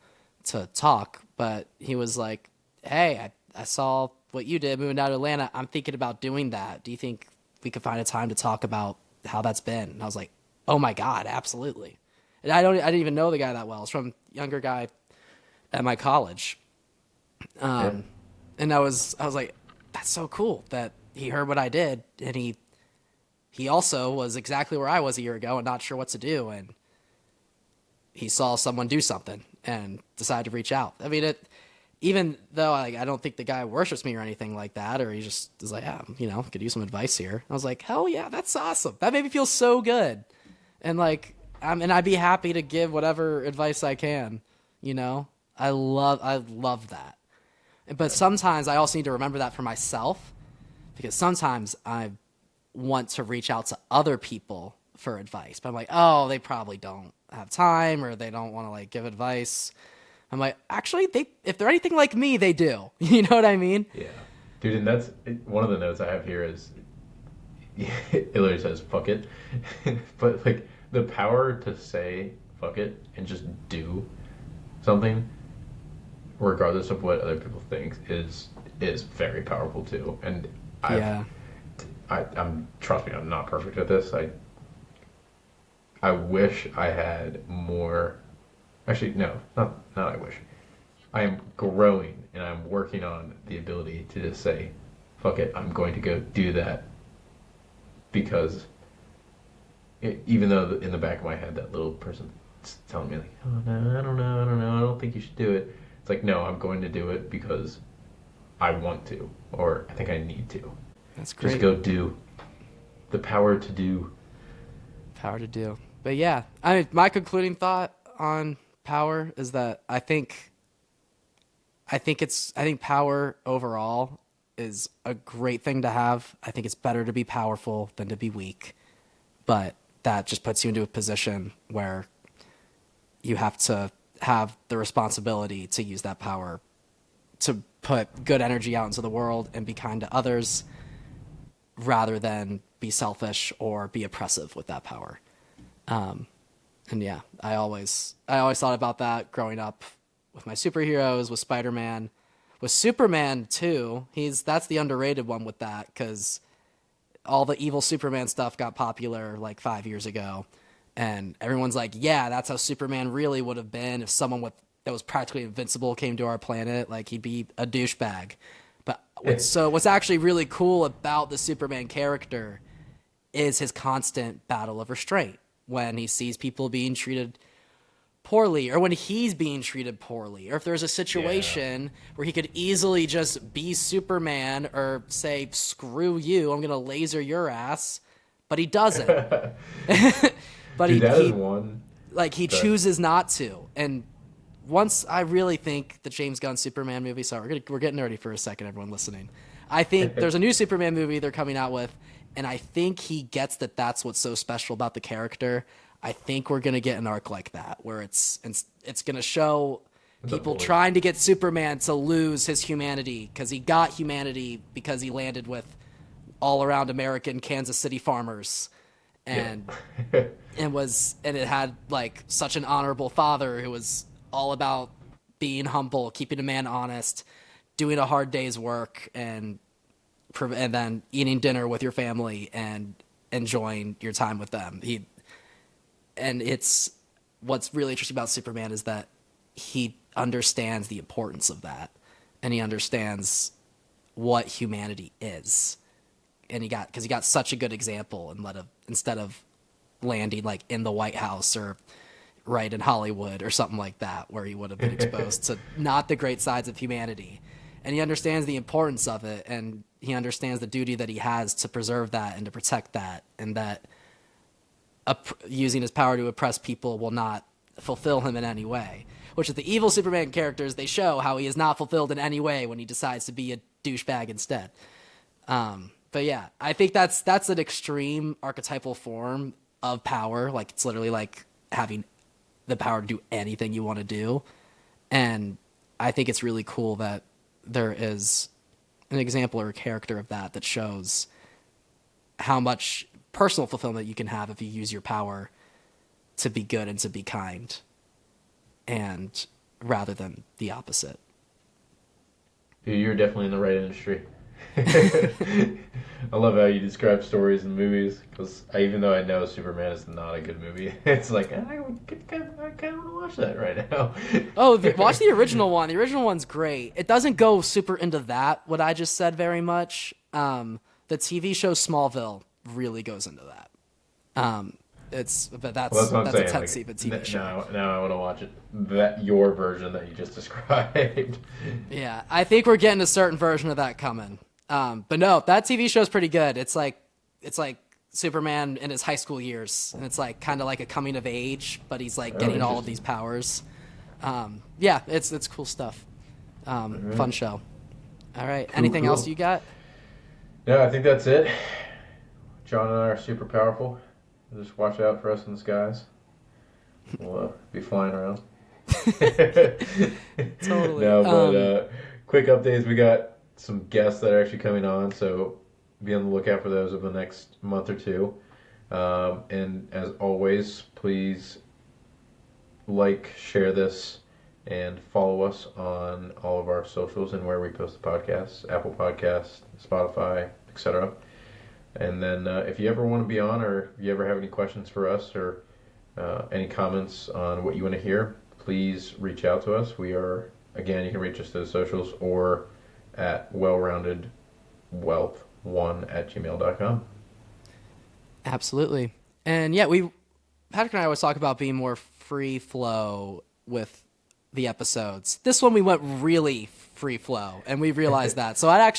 [SPEAKER 1] to talk, but he was like, "Hey, I saw what you did moving down to Atlanta. I'm thinking about doing that. Do you think we could find a time to talk about how that's been?" And I was like, "Oh my God, absolutely." And I didn't even know the guy that well. It's from a younger guy at my college.
[SPEAKER 2] yeah,
[SPEAKER 1] And I was like, that's so cool that he heard what I did, and he also was exactly where I was a year ago and not sure what to do, and he saw someone do something and decided to reach out. I mean, it even though I don't think the guy worships me or anything like that, or he just is like, yeah, could use some advice here. I was like, hell yeah, that's awesome. That made me feel so good, and like, and I'd be happy to give whatever advice I can. You know, I love that. But
[SPEAKER 2] yeah,
[SPEAKER 1] sometimes I also need to remember that for myself because sometimes I want to reach out to other people for advice, but I'm like, oh, they probably don't have time or they don't want to like give advice. I'm like, actually, they if they're anything like me, they do. You know what I mean?
[SPEAKER 2] yeah. Dude, and that's one of the notes I have here is it literally says "fuck it," but like the power to say "fuck it" and just do something, regardless of what other people think, is very powerful too. And I've
[SPEAKER 1] Yeah,
[SPEAKER 2] I'm trust me, I'm not perfect at this. I wish I had more. Actually, no, not I wish. I am growing and I'm working on the ability to just say, "Fuck it, I'm going to go do that," because even though in the back of my head that little person telling me like, "Oh no, I don't know, I don't know, I don't think you should do it." It's like, no, I'm going to do it because I want to, or I think I need to.
[SPEAKER 1] that's
[SPEAKER 2] Just
[SPEAKER 1] great.
[SPEAKER 2] go do the power to do.
[SPEAKER 1] Power to do. But yeah, I mean, my concluding thought on power is that I think power overall is a great thing to have. I think it's better to be powerful than to be weak, but that just puts you into a position where you have to have the responsibility to use that power to put good energy out into the world and be kind to others rather than be selfish or be oppressive with that power. And yeah, I always thought about that growing up with my superheroes, with Spider-Man, with Superman too. He's that's the underrated one with that because all the evil Superman stuff got popular like 5 years ago, and everyone's like, yeah, that's how Superman really would have been if someone with that was practically invincible came to our planet. Like he'd be a douchebag. But what's actually really cool about the Superman character is his constant battle of restraint when he sees people being treated poorly, or when he's being treated poorly, or if there's a
[SPEAKER 2] Yeah.
[SPEAKER 1] situation where he could easily just be Superman or say, screw you, I'm gonna laser your ass, but he doesn't. But
[SPEAKER 2] Dude,
[SPEAKER 1] he
[SPEAKER 2] that is
[SPEAKER 1] he
[SPEAKER 2] one.
[SPEAKER 1] like he
[SPEAKER 2] Sorry.
[SPEAKER 1] chooses not to. And once I really think the James Gunn Superman movie, sorry, we're getting nerdy for a second, everyone listening. I think there's a new Superman movie they're coming out with, and I think he gets that that's what's so special about the character. I think we're gonna get an arc like that where it's gonna show
[SPEAKER 2] The
[SPEAKER 1] people
[SPEAKER 2] voice.
[SPEAKER 1] trying to get Superman to lose his humanity because he got humanity because he landed with all around American Kansas City farmers,
[SPEAKER 2] Yeah.
[SPEAKER 1] and and it had like such an honorable father who was all about being humble, keeping a man honest, doing a hard day's work, and then eating dinner with your family and enjoying your time with them. It's what's really interesting about Superman is that he understands the importance of that, and he understands what humanity is, and he got such a good example, and instead of landing like in the White House or right in Hollywood or something like that, where he would have been exposed to not the great sides of humanity. And he understands the importance of it, and he understands the duty that he has to preserve that and to protect that, and that using his power to oppress people will not fulfill him in any way. Which is the evil Superman characters, they show how he is not fulfilled in any way when he decides to be a douchebag instead. But yeah, I think that's an extreme archetypal form of power. Like it's literally like having the power to do anything you want to do. And I think it's really cool that there is an example or a character of that shows how much personal fulfillment you can have if you use your power to be good and to be kind, and rather than the opposite.
[SPEAKER 2] Dude, you're definitely in the right industry. I love how you describe stories and movies because even though I know Superman is not a good movie, it's like I kind of want to watch that right now.
[SPEAKER 1] Oh, watch the original one. The original one's great. It doesn't go super into that, what I just said, very much. The TV show Smallville really goes into that. But
[SPEAKER 2] Well, that's what I'm
[SPEAKER 1] that's a
[SPEAKER 2] saying.
[SPEAKER 1] 10
[SPEAKER 2] Like
[SPEAKER 1] season TV show.
[SPEAKER 2] now I want to watch it. That your version that you just described.
[SPEAKER 1] Yeah, I think we're getting a certain version of that coming. But no, that TV show is pretty good. It's like Superman in his high school years, and it's like kind of like a coming of age, but he's like
[SPEAKER 2] Oh,
[SPEAKER 1] getting all of
[SPEAKER 2] interesting.
[SPEAKER 1] these powers. Yeah, it's cool stuff.
[SPEAKER 2] All right.
[SPEAKER 1] Fun show. All right,
[SPEAKER 2] Cool,
[SPEAKER 1] anything else
[SPEAKER 2] cool.
[SPEAKER 1] you got?
[SPEAKER 2] Yeah, I think that's it. John and I are super powerful. Just watch out for us in the skies. We'll be flying around.
[SPEAKER 1] Totally.
[SPEAKER 2] No, but quick updates. We got some guests that are actually coming on, so be on the lookout for those over the next month or two. And as always, please like, share this, and follow us on all of our socials and where we post the podcasts, Apple Podcasts, Spotify, etc. And then if you ever want to be on, or if you ever have any questions for us, or any comments on what you want to hear, please reach out to us. We are, again, you can reach us through the socials or at wellroundedwealth1@gmail.com.
[SPEAKER 1] Absolutely. And yeah, Patrick and I always talk about being more free flow with the episodes. This one we went really free flow, and we realized that. So I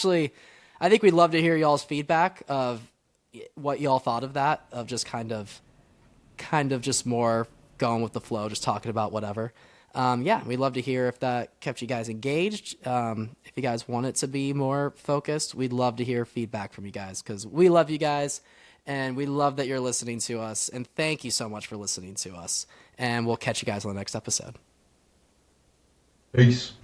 [SPEAKER 1] think we'd love to hear y'all's feedback of what y'all thought of that, of just kind of just more going with the flow, just talking about whatever. Yeah, we'd love to hear if that kept you guys engaged. If you guys want it to be more focused, we'd love to hear feedback from you guys because we love you guys and we love that you're listening to us. And thank you so much for listening to us. And we'll catch you guys on the next episode.
[SPEAKER 2] Peace.